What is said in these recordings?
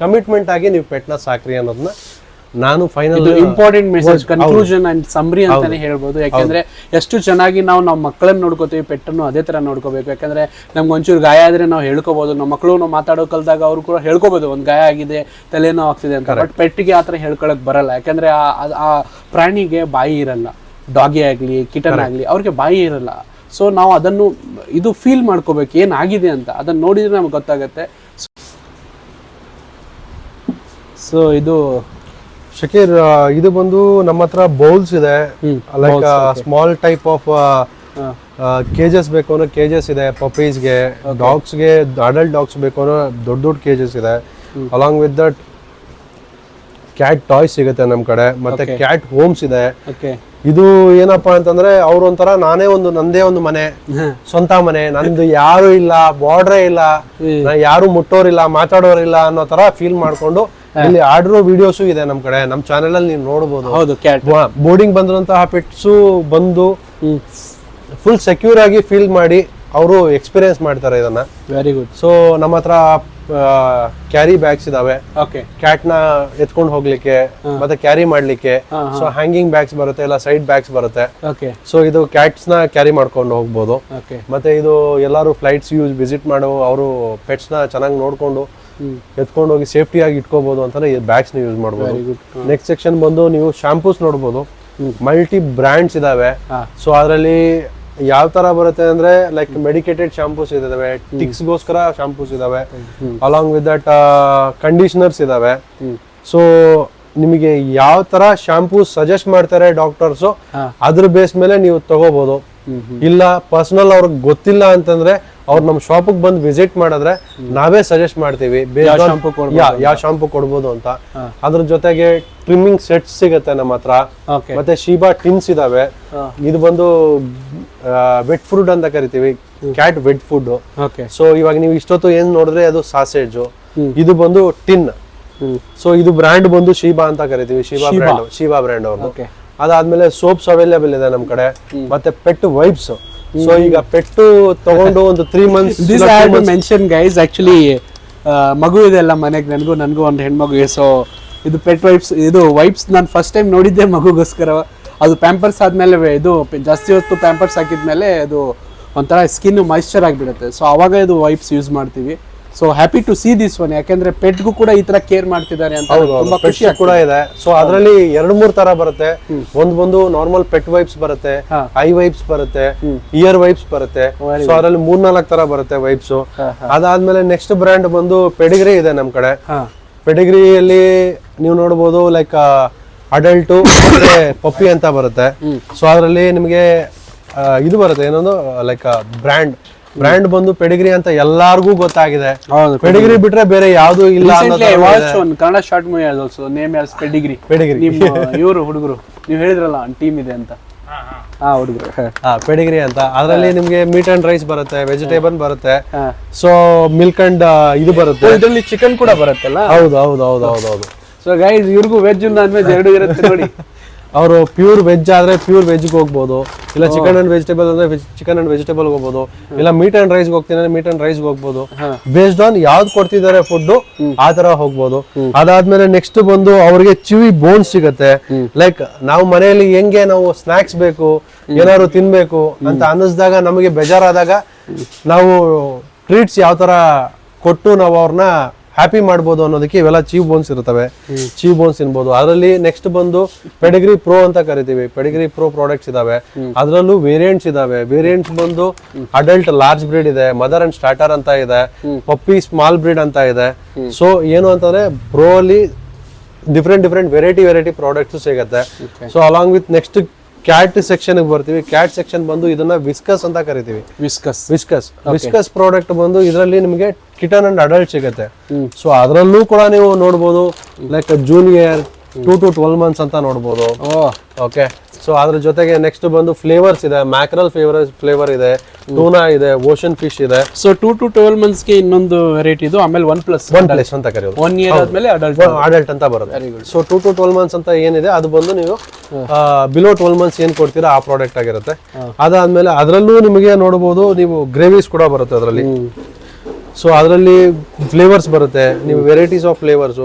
Commitment ಆಗಿ ನೀವು ಪೆಟ್ನ ಸಾಕ್ರಿ ಅನ್ನೋದನ್ನ ನಾನು final important message conclusion and summary ಅಂತಾನೆ ಹೇಳ್ಬೋದು. ಯಾಕಂದ್ರೆ ಎಷ್ಟು ಚೆನ್ನಾಗಿ ನಾವು ಮಕ್ಕಳನ್ನ ನೋಡ್ಕೋತೀವಿ, ಪೆಟ್ಟನ್ನು ಅದೇ ತರ ನೋಡ್ಕೋಬೇಕು. ಯಾಕಂದ್ರೆ ನಮ್ಗೆ ಒಂಚೂರು ಗಾಯ ಆದ್ರೆ ನಾವು ಹೇಳ್ಕೋಬಹುದು, ನಮ್ಮ ಮಕ್ಕಳು ನಾವು ಮಾತಾಡೋ ಕಲ್ದಾಗ ಅವ್ರು ಕೂಡ ಹೇಳ್ಕೋಬಹುದು ಒಂದು ಗಾಯ ಆಗಿದೆ, ತಲೆನೋ ಆಗ್ತಿದೆ ಅಂತ. ಬಟ್ ಪೆಟ್ಟಿಗೆ ಆತರ ಹೇಳ್ಕೊಳಕ್ ಬರಲ್ಲ. ಯಾಕಂದ್ರೆ ಆ ಪ್ರಾಣಿಗೆ ಬಾಯಿ ಇರಲ್ಲ, ಡಾಗಿ ಆಗ್ಲಿ ಕಿಟನ್ ಆಗ್ಲಿ ಅವ್ರಿಗೆ ಬಾಯಿ ಇರಲ್ಲ. ಸೊ ನಾವು ಅದನ್ನು ಇದು ಫೀಲ್ ಮಾಡ್ಕೋಬೇಕು ಏನಾಗಿದೆ ಅಂತ, ಅದನ್ನ ನೋಡಿದ್ರೆ ನಮ್ಗೆ ಗೊತ್ತಾಗತ್ತೆ. ಸೊ ಇದು ಶಕೀರ್, ಇದು ಬಂದು ನಮ್ಮ ಹತ್ರ ಬೌಲ್ಸ್ ಇದೆ, like small type of cages ಬೇಕು ಅಂದ್ರೆ ಕೇಜಸ್ ಇದೆ. ಪಪೀಸ್ಗೆ, ಡಾಗ್ಸ್ಗೆ, ಅಡಲ್ಟ್ ಡಾಗ್ಸ್ ಬೇಕು ಅಂದ್ರೆ ದೊಡ್ಡ ದೊಡ್ಡ ಕೇಜಸ್ ಇದೆ. Along with that cat toys ಸಿಗುತ್ತೆ ನಮ್ ಕಡೆ, ಮತ್ತೆ ಕ್ಯಾಟ್ ಹೋಮ್ಸ್ ಇದೆ. ಇದು ಏನಪ್ಪಾ ಅಂತಂದ್ರೆ ಅವ್ರ ಒಂಥರ ನಂದೇ ಒಂದು ಮನೆ, ಸ್ವಂತ ಮನೆ, ನಂದು ಯಾರು ಇಲ್ಲ, ಬಾರ್ಡ್ರೇ ಇಲ್ಲ, ಯಾರು ಮುಟ್ಟೋರಿಲ್ಲ, ಮಾತಾಡೋರಿಲ್ಲ ಅನ್ನೋ ತರ ಫೀಲ್ ಮಾಡ್ಕೊಂಡು ಇಲ್ಲಿ ಆಡಿರೋ ವಿಡಿಯೋಸು ಇದೆ ನಮ್ ಕಡೆ. ನಮ್ ಚಾನೆಲ್ ಅಲ್ಲಿ ನೀವು ನೋಡಬಹುದು. ಬೋರ್ಡಿಂಗ್ ಬಂದಿರುವಂತಹ ಪೆಟ್ಸು ಬಂದು ಫುಲ್ ಸೆಕ್ಯೂರ್ ಆಗಿ ಫೀಲ್ ಮಾಡಿ ಅವರು ಎಕ್ಸ್ಪೀರಿಯನ್ಸ್ ಮಾಡ್ತಾರೆ ಇದನ್ನ. Very good. ಸೊ ನಮ್ಮ ಹತ್ರ ಕ್ಯಾರಿ ಬ್ಯಾಗ್ಸ್ ಇದಾವೆ, ಕ್ಯಾಟ್ ನ ಎತ್ಕೊಂಡು ಹೋಗ್ಲಿಕ್ಕೆ ಮತ್ತೆ ಕ್ಯಾರಿ ಮಾಡ್ಲಿಕ್ಕೆ. ಸೊ ಹ್ಯಾಂಗಿಂಗ್ ಬ್ಯಾಗ್ಸ್ ಬರುತ್ತೆ, ಇಲ್ಲ ಸೈಡ್ ಬ್ಯಾಗ್ಸ್ ಬರುತ್ತೆ. ಸೊ ಇದು ಕ್ಯಾಟ್ಸ್ ನ ಕ್ಯಾರಿ ಮಾಡ್ಕೊಂಡು ಹೋಗ್ಬೋದು. ಮತ್ತೆ ಇದು ಎಲ್ಲಾರು ಫ್ಲೈಟ್ಸ್ ವಿಸಿಟ್ ಮಾಡೋ ಅವರು ಪೆಟ್ಸ್ ನ ಚೆನ್ನಾಗಿ ನೋಡ್ಕೊಂಡು ಎತ್ಕೊಂಡು ಹೋಗಿ ಸೇಫ್ಟಿ ಆಗಿ ಇಟ್ಕೋಬಹುದು ಅಂತಾನೆ ಬ್ಯಾಗ್ಸ್ ನ ಯೂಸ್ ಮಾಡಬಹುದು. ನೆಕ್ಸ್ಟ್ ಸೆಕ್ಷನ್ ಬಂದು ನೀವು ಶಾಂಪೂಸ್ ನೋಡಬಹುದು. ಮಲ್ಟಿ ಬ್ರ್ಯಾಂಡ್ಸ್ ಇದಾವೆ. ಸೊ ಅದರಲ್ಲಿ ಯಾವ ತರ ಬರುತ್ತೆ ಅಂದ್ರೆ ಲೈಕ್ ಮೆಡಿಕೇಟೆಡ್ ಶಾಂಪೂಸ್ ಇದಾವೆ, ಟಿಕ್ಸ್ ಗೋಸ್ಕರ ಶಾಂಪೂಸ್ ಇದಾವೆ, ಅಲಾಂಗ್ ವಿತ್ ದಟ್ ಕಂಡೀಷನರ್ಸ್ ಇದಾವೆ. ಸೊ ನಿಮಗೆ ಯಾವ ತರ ಶಾಂಪೂಸ್ ಸಜೆಸ್ಟ್ ಮಾಡ್ತಾರೆ ಡಾಕ್ಟರ್ಸ್, ಅದ್ರ ಬೇಸ್ ಮೇಲೆ ನೀವು ತಗೋಬಹುದು. ಇಲ್ಲ ಪರ್ಸನಲ್ ಅವ್ರಿಗೆ ಗೊತ್ತಿಲ್ಲ ಅಂತಂದ್ರೆ ಅವ್ರು ನಮ್ಮ ಶಾಪ್ ಬಂದು ವಿಸಿಟ್ ಮಾಡಿದ್ರೆ ನಾವೇ ಸಜೆಸ್ಟ್ ಮಾಡ್ತೀವಿ ಯಾವ ಶಾಂಪೂ ಕೊಡ್ಬೋದು ಅಂತ. ಅದ್ರ ಜೊತೆಗೆ ಟ್ರಿಮ್ಮಿಂಗ್ ಸೆಟ್ಸ್ ಸಿಗುತ್ತೆ ನಮ್ಮ ಹತ್ರ. ಮತ್ತೆ ಶೀಬಾ ಟಿನ್ಸ್ ಇದಾವೆ. ಇದು ಬಂದು ವೆಟ್ ಫುಡ್ ಅಂತ ಕರಿತೀವಿ, ಕ್ಯಾಟ್ ವೆಟ್ ಫುಡ್. ಸೊ ಇವಾಗ ನೀವು ಇಷ್ಟೊತ್ತು ಏನ್ ನೋಡಿದ್ರೆ ಅದು ಸಾಸೇಜ್, ಇದು ಬಂದು ಟಿನ್. ಸೊ ಇದು ಬ್ರ್ಯಾಂಡ್ ಬಂದು ಶೀಬಾ ಅಂತ ಕರಿತೀವಿ, ಶೀಬಾ ಬ್ರ್ಯಾಂಡ್ ಅವ್ರದ್ದು. ಅದಾದ್ಮೇಲೆ ಸೋಪ್ಸ್ ಅವೈಲೇಬಲ್ ಇದೆ ನಮ್ ಕಡೆ, ಮತ್ತೆ ಪೆಟ್ ವೈಪ್ಸ್. ಸೊ ಈಗ ಪೆಟ್ಟು ತಗೊಂಡು ಒಂದು 3 months ಮೆನ್ಷನ್ ಗೈಸ್, ಆಕ್ಚುಲಿ ಮಗು ಇದೆ ಅಲ್ಲ ಮನೆಗೆ, ನನ್ಗೂ ಒಂದು ಹೆಣ್ಮಗು. ಸೊ ಇದು ಪೆಟ್ ವೈಪ್ಸ್, ಇದು ವೈಪ್ಸ್ ನಾನು ಫಸ್ಟ್ ಟೈಮ್ ನೋಡಿದ್ದೆ ಮಗುಗೋಸ್ಕರ. ಅದು ಪ್ಯಾಂಪರ್ಸ್ ಆದ್ಮೇಲೆ, ಇದು ಜಾಸ್ತಿ ಹೊತ್ತು ಪ್ಯಾಂಪರ್ಸ್ ಹಾಕಿದ್ಮೇಲೆ ಅದು ಒಂಥರ ಸ್ಕಿನ್ ಮಾಯಿಶ್ಚರ್ ಆಗಿಬಿಡುತ್ತೆ. ಸೊ ಅವಾಗ ಇದು ವೈಪ್ಸ್ ಯೂಸ್ ಮಾಡ್ತೀವಿ. So happy to see this one, ಯಾಕಂದ್ರೆ ಪೆಟ್ಗೂ ಕೂಡ ಈ ತರ ಕೇರ್ ಮಾಡ್ತಿದ್ದಾರೆ ಅಂತ ತುಂಬಾ ಖುಷಿ ಕೂಡ ಇದೆ. ಸೊ ಅದರಲ್ಲಿ 2-3 ತರ ಬರುತ್ತೆ. ಒಂದು ನಾರ್ಮಲ್ ಪೆಟ್ ವೈಪ್ಸ್ ಬರುತ್ತೆ, ಐ ವೈಪ್ಸ್ ಬರುತ್ತೆ, ಇಯರ್ ವೈಪ್ಸ್ ಬರುತ್ತೆ. ಸೊ ಅದರಲ್ಲಿ 3-4 ತರ ಬರುತ್ತೆ ವೈಪ್ಸ್. ಅದಾದ್ಮೇಲೆ ನೆಕ್ಸ್ಟ್ ಬ್ರ್ಯಾಂಡ್ ಬಂದು ಪೆಡಿಗ್ರಿ ಇದೆ ನಮ್ ಕಡೆ. ಪೆಡಿಗ್ರಿಯಲ್ಲಿ ನೀವು ನೋಡಬಹುದು ಲೈಕ್ ಅಡಲ್ಟ್ ಮತ್ತೆ ಪಪ್ಪಿ ಅಂತ ಬರುತ್ತೆ. ಸೊ ಅದರಲ್ಲಿ ನಿಮಗೆ ಇದು ಬರುತ್ತೆ, ಏನೊಂದು ಲೈಕ್ ಬ್ರ್ಯಾಂಡ್ ಬಂದು ಪೆಡಿಗ್ರಿ ಅಂತ ಎಲ್ಲಾರ್ಗೂ ಗೊತ್ತಾಗಿದೆ. ಪೆಡಿಗ್ರಿ ಬಿಟ್ರೆ ಬೇರೆ ಯಾವ್ದು ಇಲ್ಲ. Kannada short movie also name as Pedigree. ಇವರು ಹುಡುಗರು ನೀವು ಹೇಳಿದ್ರಲ್ಲ ಟೀಮ್ ಇದೆ ಅಂತ, ಹುಡುಗರು ಪೆಡಿಗ್ರಿ ಅಂತ. ಅದರಲ್ಲಿ ನಿಮ್ಗೆ ಮೀಟ್ ಅಂಡ್ ರೈಸ್ ಬರುತ್ತೆ, ವೆಜಿಟೇಬಲ್ ಬರುತ್ತೆ, ಸೊ ಮಿಲ್ಕ್ ಅಂಡ್ ಇದು ಬರುತ್ತೆ. ಇದರಲ್ಲಿ ಚಿಕನ್ ಕೂಡ ಬರುತ್ತಲ್ಲ. ಹೌದು. ಸೊ ಗೈಸ್ ಇವ್ರಿಗೂ ವೆಜ್ ನಾನ್ ವೆಜ್ ಎರಡು ಇರುತ್ತೆ ನೋಡಿ. ಅವರು ಪ್ಯೂರ್ ವೆಜ್ ಆದ್ರೆ ಪ್ಯೂರ್ ವೆಜ್ಗೆ ಹೋಗ್ಬೋದು, ಇಲ್ಲ ಚಿಕನ್ ಅಂಡ್ ವೆಜಿಟೇಬಲ್ ಅಂದ್ರೆ ಚಿಕನ್ ಅಂಡ್ ವೆಜಿಟೇಬಲ್ ಹೋಗ್ಬೋದು, ಇಲ್ಲ ಮೀಟ್ ಅಂಡ್ ರೈಸ್ ಹೋಗ್ತೀನಿ ಅಂದ್ರೆ ಮೀಟ್ ಅಂಡ್ ರೈಸ್ ಹೋಗ್ಬೋದು. ಬೇಸ್ಡ್ ಆನ್ ಯಾವ್ದು ಕೊಡ್ತಿದ್ದಾರೆ ಫುಡ್ ಆ ತರ ಹೋಗ್ಬೋದು. ಅದಾದ್ಮೇಲೆ ನೆಕ್ಸ್ಟ್ ಬಂದು ಅವ್ರಿಗೆ ಚಿವಿ ಬೋನ್ಸ್ ಸಿಗುತ್ತೆ. ಲೈಕ್ ನಾವು ಮನೆಯಲ್ಲಿ ಹೆಂಗೆ ನಾವು ಸ್ನಾಕ್ಸ್ ಬೇಕು, ಏನಾದ್ರು ತಿನ್ಬೇಕು ಅಂತ ಅನ್ನಿಸ್ದಾಗ, ನಮಗೆ ಬೇಜಾರಾದಾಗ ನಾವು ಟ್ರೀಟ್ಸ್ ಯಾವ ತರ ಕೊಟ್ಟು ನಾವು ಅವ್ರನ್ನ ಹ್ಯಾಪಿ ಮಾಡ್ಬೋದು ಅನ್ನೋದಕ್ಕೆ ಇವೆಲ್ಲ ಚೀವ್ ಬೋನ್ಸ್ ಇರ್ತವೆ. ಚೀವ್ ಬೋನ್ಸ್ ತಿನ್ಬೋದು. ಅದರಲ್ಲಿ ನೆಕ್ಸ್ಟ್ ಬಂದು ಪೆಡಿಗ್ರಿ ಪ್ರೋ ಅಂತ ಕರಿತೀವಿ. ಪೆಡಿಗ್ರಿ ಪ್ರೋ ಪ್ರಾಡಕ್ಟ್ಸ್ ಇದಾವೆ. ಅದರಲ್ಲೂ ವೇರಿಯಂಟ್ಸ್ ಇದಾವೆ. ವೇರಿಯಂಟ್ಸ್ ಬಂದು ಅಡಲ್ಟ್ ಲಾರ್ಜ್ ಬ್ರೀಡ್ ಇದೆ, ಮದರ್ ಅಂಡ್ ಸ್ಟಾರ್ಟರ್ ಅಂತ ಇದೆ, ಪಪ್ಪಿ ಸ್ಮಾಲ್ ಬ್ರೀಡ್ ಅಂತ ಇದೆ. ಸೊ ಏನು ಅಂತಂದ್ರೆ ಪ್ರೋ ಅಲ್ಲಿ ಡಿಫ್ರೆಂಟ್ ವೆರೈಟಿ ಪ್ರಾಡಕ್ಟ್ಸ್ ಸಿಗುತ್ತೆ. So along with next cat section ಬರ್ತೀವಿ. ಕ್ಯಾಟ್ ಸೆಕ್ಷನ್ ಬಂದು ಇದನ್ನ ವಿಸ್ಕಸ್ ಅಂತ ಕರಿತೀವಿ. ವಿಸ್ಕಸ್ ಪ್ರಾಡಕ್ಟ್ ಬಂದು ಇದರಲ್ಲಿ ನಿಮಗೆ ಕಿಟನ್ ಅಂಡ್ ಅಡಲ್ಟ್ ಸಿಗುತ್ತೆ. ಸೊ ಅದರಲ್ಲೂ ಕೂಡ ನೀವು ನೋಡ್ಬೋದು, ಲೈಕ್ ಜೂನಿಯರ್ 2 to 12 months ಅಂತ ನೋಡ್ಬೋದು. ಓಕೆ. ಸೊ ಅದ್ರ ಜೊತೆಗೆ ನೆಕ್ಸ್ಟ್ ಬಂದು ಫ್ಲೇವರ್ಸ್ ಇದೆ. ಮ್ಯಾಕ್ರಲ್ ಫ್ಲೇವರ್ ಇದೆ, ಟೂನಾ ಇದೆ, ಓಷನ್ ಫಿಶ್ ಇದೆ. ಸೊ 2 to 12 months ಗೆ ಇನ್ನೊಂದು ವೆರೈಟಿ ಇದು. ಆಮೇಲೆ 1+ ಅಂತ ಕರೆಯೋದು. 1 year ಆದ್ಮೇಲೆ ಅಡಲ್ಟ್ ಅಂತ ಬರುತ್ತೆ. ಸೊ 2 to 12 months ಅಂತ ಏನಿದೆ ಅದು ಬಂದು ನೀವು ಬಿಲೋ 12 months ಏನ್ ಕೊಡ್ತೀರಾ ಆ ಪ್ರಾಡಕ್ಟ್ ಆಗಿರುತ್ತೆ. ಅದಾದ್ಮೇಲೆ ಅದರಲ್ಲೂ ನಿಮಗೆ ನೋಡಬಹುದು, ನೀವು ಗ್ರೇವೀಸ್ ಕೂಡ ಬರುತ್ತೆ ಅದರಲ್ಲಿ. ಸೊ ಅದರಲ್ಲಿ ಫ್ಲೇವರ್ಸ್ ಬರುತ್ತೆ, ನೀವು ವೆರೈಟೀಸ್ ಆಫ್ ಫ್ಲೇವರ್ಸ್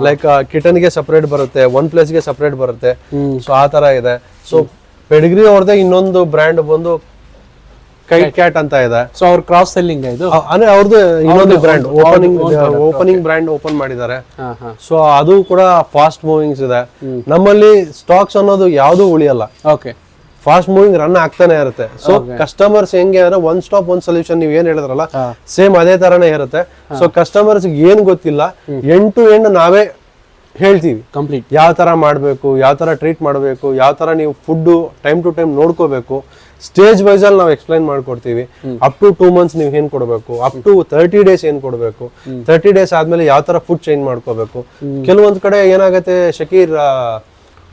ಲೈಕ್ ಕಿಟನ್ಗೆ ಸಪರೇಟ್ ಬರುತ್ತೆ, ಒನ್ ಪ್ಲಸ್ಗೆ ಸಪರೇಟ್ ಬರುತ್ತೆ. ಸೊ ಆ ತರ ಇದೆ. ಸೊ ಪೆಡಿಗ್ರಿ ಅವ್ರದ್ದೇ ಇನ್ನೊಂದು ಬ್ರ್ಯಾಂಡ್ ಬಂದು ಕೈಟ್ ಕ್ಯಾಟ್ ಅಂತ ಇದೆ. ಸೊ ಅವ್ರ ಕ್ರಾಸ್ ಸೆಲ್ಲಿಂಗ್ ಇದು ಅಂದ್ರೆ ಅವ್ರದ್ದು ಇನ್ನೊಂದು ಬ್ರ್ಯಾಂಡ್ ಓಪನಿಂಗ್ ಬ್ರ್ಯಾಂಡ್ ಓಪನ್ ಮಾಡಿದ್ದಾರೆ. ಸೊ ಅದು ಕೂಡ ಫಾಸ್ಟ್ ಮೂವಿಂಗ್ಸ್ ಇದೆ. ನಮ್ಮಲ್ಲಿ ಸ್ಟಾಕ್ಸ್ ಅನ್ನೋದು ಯಾವ್ದು ಉಳಿಯಲ್ಲ. ಓಕೆ, ಫಾಸ್ಟ್ ಮೂವಿಂಗ್ ರನ್ ಆಗ್ತಾನೆ ಇರುತ್ತೆ. ಸೊ ಕಸ್ಟಮರ್ಸ್ ಹೆಂಗೆ ಅಂದ್ರೆ ಒನ್ ಸ್ಟಾಪ್ ಒನ್ ಸೊಲ್ಯೂಷನ್ ನೀವ್ ಏನ್ ಹೇಳಿದ್ರಲ್ಲ ಸೇಮ್ ಅದೇ ತರಾನೇ ಇರುತ್ತೆ. ಸೊ ಕಸ್ಟಮರ್ಸ್ ಏನ್ ಗೊತ್ತಿಲ್ಲ, ಎಂಡ್ ಟು ಎಂಡ್ ನಾವೇ ಹೇಳ್ತೀವಿ ಕಂಪ್ಲೀಟ್ ಯಾವ ತರ ಮಾಡ್ಬೇಕು, ಯಾವ ತರ ಟ್ರೀಟ್ ಮಾಡಬೇಕು, ಯಾವ ತರ ನೀವು ಫುಡ್ ಟೈಮ್ ಟು ಟೈಮ್ ನೋಡ್ಕೋಬೇಕು. ಸ್ಟೇಜ್ ವೈಸ್ ಅಲ್ಲಿ ನಾವು ಎಕ್ಸ್ಪ್ಲೈನ್ ಮಾಡ್ಕೊಡ್ತೀವಿ. ಅಪ್ ಟು 2 months ನೀವು ಏನ್ ಕೊಡಬೇಕು, ಅಪ್ ಟು 30 days ಏನ್ ಕೊಡಬೇಕು, 30 days ಆದ್ಮೇಲೆ ಯಾವ ತರ ಫುಡ್ ಚೇಂಜ್ ಮಾಡ್ಕೋಬೇಕು. ಕೆಲವೊಂದ್ ಕಡೆ ಏನಾಗತ್ತೆ ಶಕೀರ್,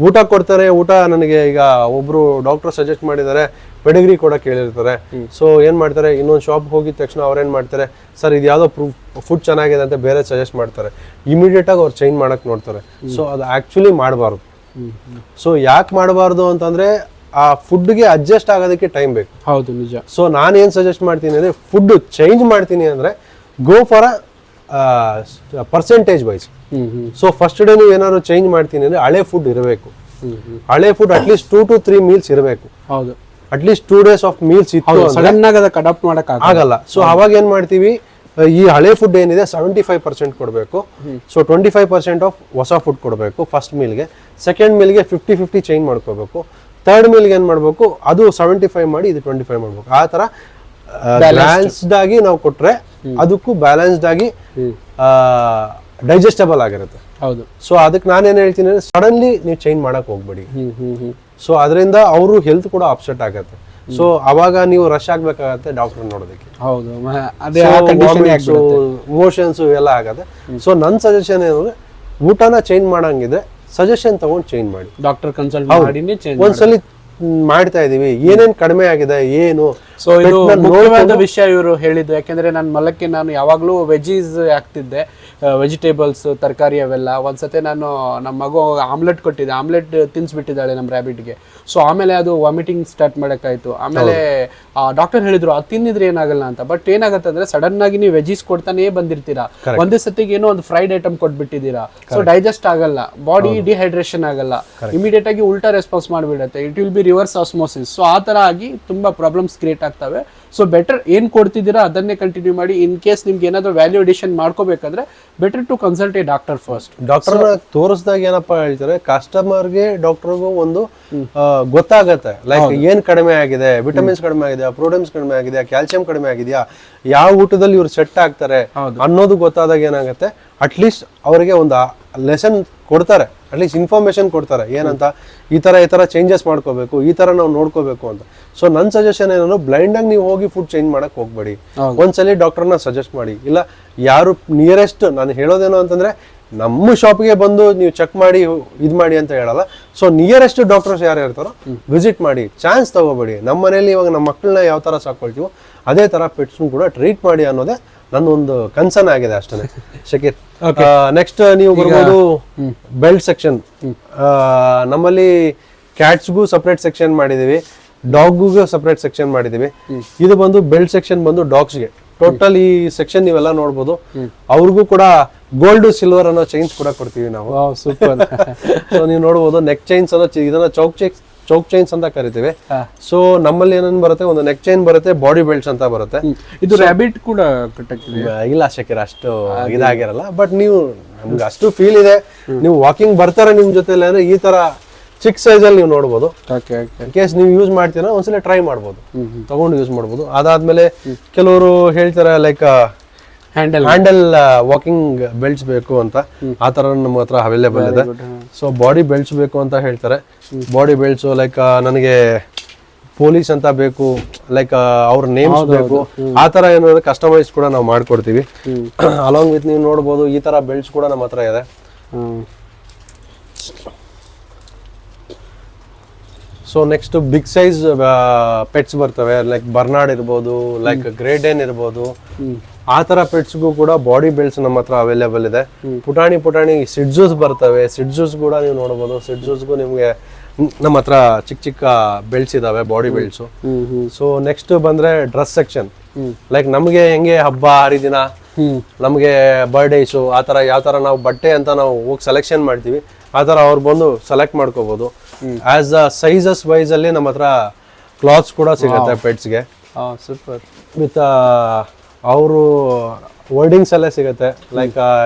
ಊಟ ಕೊಡ್ತಾರೆ, ಊಟ ನನಗೆ ಈಗ ಒಬ್ರು ಡಾಕ್ಟರ್ ಸಜೆಸ್ಟ್ ಮಾಡಿದ್ದಾರೆ ಪೆಡಿಗ್ರಿ ಕೂಡ ಕೇಳಿರ್ತಾರೆ. ಸೊ ಏನ್ ಮಾಡ್ತಾರೆ, ಇನ್ನೊಂದು ಶಾಪ್ ಹೋಗಿದ ತಕ್ಷಣ ಅವ್ರು ಏನ್ ಮಾಡ್ತಾರೆ, ಸರ್ ಇದು ಯಾವ್ದೋ ಫುಡ್ ಚೆನ್ನಾಗಿದೆ ಅಂತ ಬೇರೆ ಸಜೆಸ್ಟ್ ಮಾಡ್ತಾರೆ. ಇಮಿಡಿಯೇಟ್ ಆಗಿ ಅವ್ರು ಚೇಂಜ್ ಮಾಡಕ್ ನೋಡ್ತಾರೆ. ಸೊ ಅದು ಆಕ್ಚುಲಿ ಮಾಡಬಾರ್ದು. ಸೊ ಯಾಕೆ ಮಾಡಬಾರ್ದು ಅಂತಂದ್ರೆ ಆ ಫುಡ್ಗೆ ಅಡ್ಜಸ್ಟ್ ಆಗೋದಕ್ಕೆ ಟೈಮ್ ಬೇಕು. ಹೌದು, ನಿಜ. ಸೊ ನಾನು ಏನ್ ಸಜೆಸ್ಟ್ ಮಾಡ್ತೀನಿ ಅಂದ್ರೆ ಫುಡ್ ಚೇಂಜ್ ಮಾಡ್ತೀನಿ ಅಂದ್ರೆ go for percentage wise. So first day ನೀವು ಏನಾದ್ರು ಚೇಂಜ್ ಮಾಡ್ತೀನಿ ಅಂದ್ರೆ ಹಳೆ ಫುಡ್ ಇರಬೇಕು. ಹಳೆ ಫುಡ್ ಅಟ್ಲೀಸ್ಟ್ 2 to 3 meals ಇರಬೇಕು. ಹೌದು, ಅಟ್ಲೀಸ್ಟ್ 2 days ಆಫ್ ಮೀಲ್ಸ್ ಇತ್ತು ಸಡನ್ ಆಗಿ ಅದಕ್ಕೆ ಅಡಾಪ್ಟ್ ಮಾಡಕ್ ಆಗಲ್ಲ. ಸೊ ಅವಾಗ ಏನ್ ಮಾಡ್ತೀವಿ, ಈ ಹಳೆ ಫುಡ್ ಏನಿದೆ 75% ಕೊಡಬೇಕು. ಸೊ 25% ಆಫ್ ಹೊಸ ಫುಡ್ ಕೊಡಬೇಕು ಫಸ್ಟ್ ಮೀಲ್ಗೆ. ಸೆಕೆಂಡ್ ಮೀಲ್ಗೆ 50-50 ಚೇಂಜ್ ಮಾಡ್ಕೋಬೇಕು. ಥರ್ಡ್ ಮೀಲ್ಗೆ ಏನ್ ಮಾಡ್ಬೇಕು, ಅದು 75 ಮಾಡಿ ಇದು 25 ಮಾಡ್ಬೇಕು. ಆ ತರ ಬ್ಯಾಲೆನ್ಸ್ಡ್ ಆಗಿ ನಾವು ಕೊಟ್ರೆ ಅದಕ್ಕೂ ಬ್ಯಾಲೆನ್ಸ್ಡ್ ಆಗಿ ಡೈಜೆಸ್ಟಬಲ್ ಆಗಿರುತ್ತೆ. ಹೌದು. ಸೊ ಅದಕ್ಕೆ ನಾನೇನ್ ಹೇಳ್ತೀನಿ ಅಂದ್ರೆ ಸಡನ್ಲಿ ನೀವು ಚೇಂಜ್ ಮಾಡಕ್ ಹೋಗ್ಬೇಡಿ. ಸೊ ಅದರಿಂದ ಅವರು ಹೆಲ್ತ್ ಕೂಡ ಅಪ್ಸೆಟ್ ಆಗತ್ತೆ. ಸೊ ಅವಾಗ ನೀವು ರಶ್ ಆಗ್ಬೇಕಾಗತ್ತೆ ಡಾಕ್ಟರ್ ನೋಡೋದಕ್ಕೆ. ಹೌದು, ಮೋಷನ್ಸ್ ಎಲ್ಲ ಆಗತ್ತೆ. ಸೊ ನನ್ನ ಸಜೆಷನ್ ಏನಂದ್ರೆ ಊಟನ ಚೇಂಜ್ ಮಾಡಂಗಿದ್ರೆ ಸಜೆಷನ್ ತಗೊಂಡು ಚೇಂಜ್ ಮಾಡಿ, ಡಾಕ್ಟರ್ ಕನ್ಸಲ್ಟ್ ಮಾಡಿನೇ ಚೇಂಜ್ ಒಂದ್ಸಲಿ ಮಾಡ್ತಾ ಇದೀವಿ. ಏನೇನ್ ಕಡಿಮೆ ಆಗಿದೆ ಏನು. ಸೊ ಇದು ಮುಖ್ಯವಾದ ವಿಷಯ ಇವರು ಹೇಳಿದ್ದು. ಯಾಕೆಂದ್ರೆ ನನ್ನ ಮಲಕ್ಕೆ ನಾನು ಯಾವಾಗ್ಲೂ ವೆಜೀಸ್ ಹಾಕ್ತಿದ್ದೆ, ವೆಜಿಟೇಬಲ್ಸ್, ತರಕಾರಿ ಅವೆಲ್ಲ. ಒಂದ್ಸತಿ ನಾನು ನಮ್ಮ ಮಗು ಆಮ್ಲೆಟ್ ಕೊಟ್ಟಿದ್ದೆ, ಆಮ್ಲೆಟ್ ತಿನ್ಸ್ಬಿಟ್ಟಿದ್ದಾಳೆ ನಮ್ಮ ರ್ಯಾಬಿಟ್ಗೆ. ಸೊ ಆಮೇಲೆ ಅದು ವಾಮಿಟಿಂಗ್ ಸ್ಟಾರ್ಟ್ ಮಾಡಕ್ಕಾಯ್ತು. ಆಮೇಲೆ ಡಾಕ್ಟರ್ ಹೇಳಿದ್ರು ಅದು ತಿನ್ನಿದ್ರೆ ಏನಾಗಲ್ಲ ಅಂತ. ಬಟ್ ಏನಾಗುತ್ತೆ ಅಂದ್ರೆ ಸಡನ್ ಆಗಿ ನೀವು ವೆಜೀಸ್ ಕೊಡ್ತಾನೆ ಬಂದಿರ್ತೀರಾ, ಒಂದೇ ಸತಿಗೆ ಏನೋ ಒಂದು ಫ್ರೈಡ್ ಐಟಮ್ ಕೊಟ್ಬಿಟ್ಟಿದ್ದೀರಾ. ಸೊ ಡೈಜೆಸ್ಟ್ ಆಗಲ್ಲ, ಬಾಡಿ ಡಿಹೈಡ್ರೇಷನ್ ಆಗಲ್ಲ, ಇಮಿಡಿಯೇಟ್ ಆಗಿ ಉಲ್ಟಾ ರೆಸ್ಪಾನ್ಸ್ ಮಾಡಿಬಿಡುತ್ತೆ. It will be reverse osmosis. So ಆ ತರ ಆಗಿ ತುಂಬಾ ಪ್ರಾಬ್ಲಮ್ಸ್ ಕ್ರಿಯೇಟ್ ಆಗ್ತವೆ. ಸೊ ಬೆಟರ್ ಏನ್ ಕೊಡ್ತಿದ್ದೀರಾ ಅದನ್ನೇ ಕಂಟಿನ್ಯೂ ಮಾಡಿ. ಇನ್ ಕೇಸ್ ನಿಮ್ಗೆ ಏನಾದ್ರು ವ್ಯಾಲ್ಯೂ ಅಡಿಷನ್ ಮಾಡ್ಕೋಬೇಕಂದ್ರೆ better to consult a doctor first. Doctor ತೋರಿಸಿದಾಗ ಏನಪ್ಪಾ ಹೇಳ್ತಾರೆ, ಕಸ್ಟಮರ್ಗೆ ಡಾಕ್ಟರ್ಗೂ ಒಂದು ಗೊತ್ತಾಗತ್ತೆ. ಲೈಕ್ ಏನ್ ಕಡಿಮೆ ಆಗಿದೆ, ವಿಟಮಿನ್ಸ್ ಕಡಿಮೆ ಆಗಿದೆ, ಪ್ರೋಟೀನ್ಸ್ ಕಡಿಮೆ ಆಗಿದೆ, ಕ್ಯಾಲ್ಸಿಯಂ ಕಡಿಮೆ ಆಗಿದೆಯಾ, ಯಾವ ಊಟದಲ್ಲಿ ಇವ್ರು ಸೆಟ್ ಆಗ್ತಾರೆ ಅನ್ನೋದು ಗೊತ್ತಾದಾಗ ಏನಾಗುತ್ತೆ, ಅಟ್ಲೀಸ್ಟ್ ಅವರಿಗೆ ಒಂದು ಲೆಸನ್ ಕೊಡ್ತಾರೆ, ಅಟ್ಲೀಸ್ಟ್ ಇನ್ಫಾರ್ಮೇಶನ್ ಕೊಡ್ತಾರೆ. ಏನಂತ ಈ ತರ ಚೇಂಜಸ್ ಮಾಡ್ಕೋಬೇಕು, ಈ ತರ ನಾವು ನೋಡ್ಕೋಬೇಕು ಅಂತ. ಸೊ ನನ್ನ ಸಜೆಷನ್ ಏನಂದ್ರೆ ಬ್ಲೈಂಡ್ ಆಗಿ ನೀವು ಹೋಗಿ ಫುಡ್ ಚೇಂಜ್ ಮಾಡಕ್ ಹೋಗ್ಬೇಡಿ. ಒಂದ್ಸಲಿ ಡಾಕ್ಟರ್ನ ಸಜೆಸ್ಟ್ ಮಾಡಿ. ಇಲ್ಲ ಯಾರು ನಿಯರೆಸ್ಟ್, ನಾನು ಹೇಳೋದೇನೋ ಅಂತಂದ್ರೆ ನಮ್ಮ ಶಾಪ್ಗೆ ಬಂದು ನೀವು ಚೆಕ್ ಮಾಡಿ ಇದ್ ಮಾಡಿ ಅಂತ ಹೇಳಲ್ಲ. ಸೊ ನಿಯರೆಸ್ಟ್ ಡಾಕ್ಟರ್ಸ್ ಯಾರು ಇರ್ತಾರೋ ವಿಸಿಟ್ ಮಾಡಿ, ಚಾನ್ಸ್ ತಗೋಬೇಡಿ. ನಮ್ಮ ಮನೇಲಿ ಇವಾಗ ನಮ್ಮ ಮಕ್ಕಳನ್ನ ಯಾವ ತರ ಸಾಕೊಳ್ತೀವೋ ಅದೇ ತರ ಪೆಟ್ಸ್ ಕೂಡ ಟ್ರೀಟ್ ಮಾಡಿ ಅನ್ನೋದೇ ನನ್ನ ಒಂದು ಕನ್ಸರ್ನ್ ಆಗಿದೆ ಅಷ್ಟೇ ಶಕೀರ್. ನೆಕ್ಸ್ಟ್ ನೀವು ಬರ್ಬೋದು ಬೆಲ್ಟ್ ಸೆಕ್ಷನ್. ನಮ್ಮಲ್ಲಿ ಕ್ಯಾಟ್ಸ್ಗೂ ಸಪರೇಟ್ ಸೆಕ್ಷನ್ ಮಾಡಿದೀವಿ, ಡಾಗ್ಗೂ ಸಪರೇಟ್ ಸೆಕ್ಷನ್ ಮಾಡಿದೀವಿ. ಇದು ಬಂದು ಬೆಲ್ಟ್ ಸೆಕ್ಷನ್ ಬಂದು ಡಾಗ್ಸ್ಗೆ. ಟೋಟಲ್ ಈ ಸೆಕ್ಷನ್ ನೀವೆಲ್ಲ ನೋಡ್ಬೋದು. ಅವ್ರಿಗೂ ಕೂಡ ಗೋಲ್ಡ್ ಸಿಲ್ವರ್ ಅನ್ನೋ ಚೈನ್ಸ್ ಕೂಡ ಕೊಡ್ತೀವಿ ನಾವು. ಸೂಪರ್. ಸೊ ನೀವು ನೋಡ್ಬೋದು ನೆಕ್ ಚೈನ್ಸ್ ಅನ್ನೋ ಇದನ್ನ ಚೌಕ್ ಚೈನ್ಸ್ ಅಂತ ಕರಿತೀವಿ. ಸೊ ನಮ್ಮಲ್ಲಿ ಏನೇನ್ ಬರುತ್ತೆ, ಒಂದು ನೆಕ್ ಚೈನ್ ಬರುತ್ತೆ, ಬಾಡಿ ಬೆಲ್ಟ್ಸ್ ಅಂತ ಬರುತ್ತೆ. ಇದು ರ್ಯಾಬಿಟ್ ಕೂಡ ಇಲ್ಲ ಶಕೀರ್, ಅಷ್ಟು ಇದಾಗಿರಲ್ಲ. ಬಟ್ ನೀವು ನಮ್ಗೆ ಅಷ್ಟು ಫೀಲ್ ಇದೆ, ನೀವು ವಾಕಿಂಗ್ ಬರ್ತಾರೆ ನಿಮ್ ಜೊತೆ ಅಂದ್ರೆ ಈ ತರ ಚಿಕ್ಕ ಸೈಜ್ ಅಲ್ಲಿ ನೀವು ನೋಡ್ಬೋದು. ಇನ್ ಕೇಸ್ ನೀವು ಯೂಸ್ ಮಾಡ್ತೀರಾ ಒಂದ್ಸಲ ಟ್ರೈ ಮಾಡ್ಬೋದು, ತಗೊಂಡು ಯೂಸ್ ಮಾಡ್ಬೋದು. ಅದಾದ್ಮೇಲೆ ಕೆಲವರು ಹೇಳ್ತಾರೆ ಲೈಕ್ ಹ್ಯಾಂಡಲ್ ವಾಕಿಂಗ್ ಬೆಲ್ಟ್ಸ್ ಬೇಕು ಅಂತ, ಆ ತರ ನಮ್ಮ ಹತ್ರ ಅವೈಲೇಬಲ್ ಇದೆ. ಸೊ ಬಾಡಿ ಬೆಲ್ಟ್ಸ್ ಬೇಕು ಅಂತ ಹೇಳ್ತಾರೆ. ಬಾಡಿ ಬೆಲ್ಟ್ಸ್ ಲೈಕ್ ನನಗೆ ಪೊಲೀಸ್ ಅಂತ ಬೇಕು, ಲೈಕ್ ಅವ್ರ ನೇಮ್ಸ್ ಬೇಕು, ಆ ತರ ಏನಾದ್ರು ಕಸ್ಟಮೈಸ್ ಕೂಡ ನಾವು ಮಾಡ್ಕೊಡ್ತೀವಿ. ಅಲಾಂಗ್ ವಿತ್ ನೀವು ನೋಡ್ಬೋದು ಈ ತರ ಬೆಲ್ಟ್ಸ್ ಕೂಡ ನಮ್ಮ ಹತ್ರ ಇದೆ. So next big size pets ಬರ್ತವೆ, ಲೈಕ್ ಬರ್ನಾರ್ಡ್ ಇರ್ಬೋದು, ಲೈಕ್ ಗ್ರೇಡೇನ್ ಇರ್ಬೋದು. ಆ ತರ ಪೆಟ್ಸ್ಗೂ ಕೂಡ ಬಾಡಿ ಬೆಲ್ಟ್ಸ್ ನಮ್ಮ ಹತ್ರ ಅವೈಲೇಬಲ್ ಇದೆ. ಪುಟಾಣಿ ಸಿಡ್ಜೂಸ್ ಬರ್ತವೆ, ಸಿಡ್ಜೂಸ್ ಕೂಡ ನೀವು ನೋಡಬಹುದು. ಸಿಡ್ಜೂಸ್ಗೂ ನಿಮ್ಗೆ ನಮ್ಮ ಹತ್ರ ಚಿಕ್ಕ ಬೆಲ್ಟ್ಸ್ ಇದಾವೆ, ಬಾಡಿ ಬೆಲ್ಟ್ಸ್. ಸೊ ನೆಕ್ಸ್ಟ್ ಬಂದ್ರೆ ಡ್ರೆಸ್ ಸೆಕ್ಷನ್. ಲೈಕ್ ನಮ್ಗೆ ಹೆಂಗೆ ಹಬ್ಬ ಹರಿದಿನ ನಮಗೆ ಬರ್ಡೇಸು ಆ ಥರ ಯಾವ ಥರ ನಾವು ಬಟ್ಟೆ ಅಂತ ನಾವು ಹೋಗಿ ಸೆಲೆಕ್ಷನ್ ಮಾಡ್ತೀವಿ ಆ ಥರ ಅವ್ರು ಬಂದು ಸೆಲೆಕ್ಟ್ ಮಾಡ್ಕೋಬೋದು. ಆಸ್ ಅ ಸೈಜಸ್ ವೈಸ್ ಅಲ್ಲಿ ನಮ್ಮ ಹತ್ರ ಕ್ಲಾತ್ಸ್ ಕೂಡ ಸಿಗುತ್ತೆ ಪೆಟ್ಸ್ಗೆ. ಸೂಪರ್. ವಿತ್ ಅವರು ವರ್ಡಿಂಗ್ಸ್ ಎಲ್ಲ ಸಿಗುತ್ತೆ. ಲೈಕ್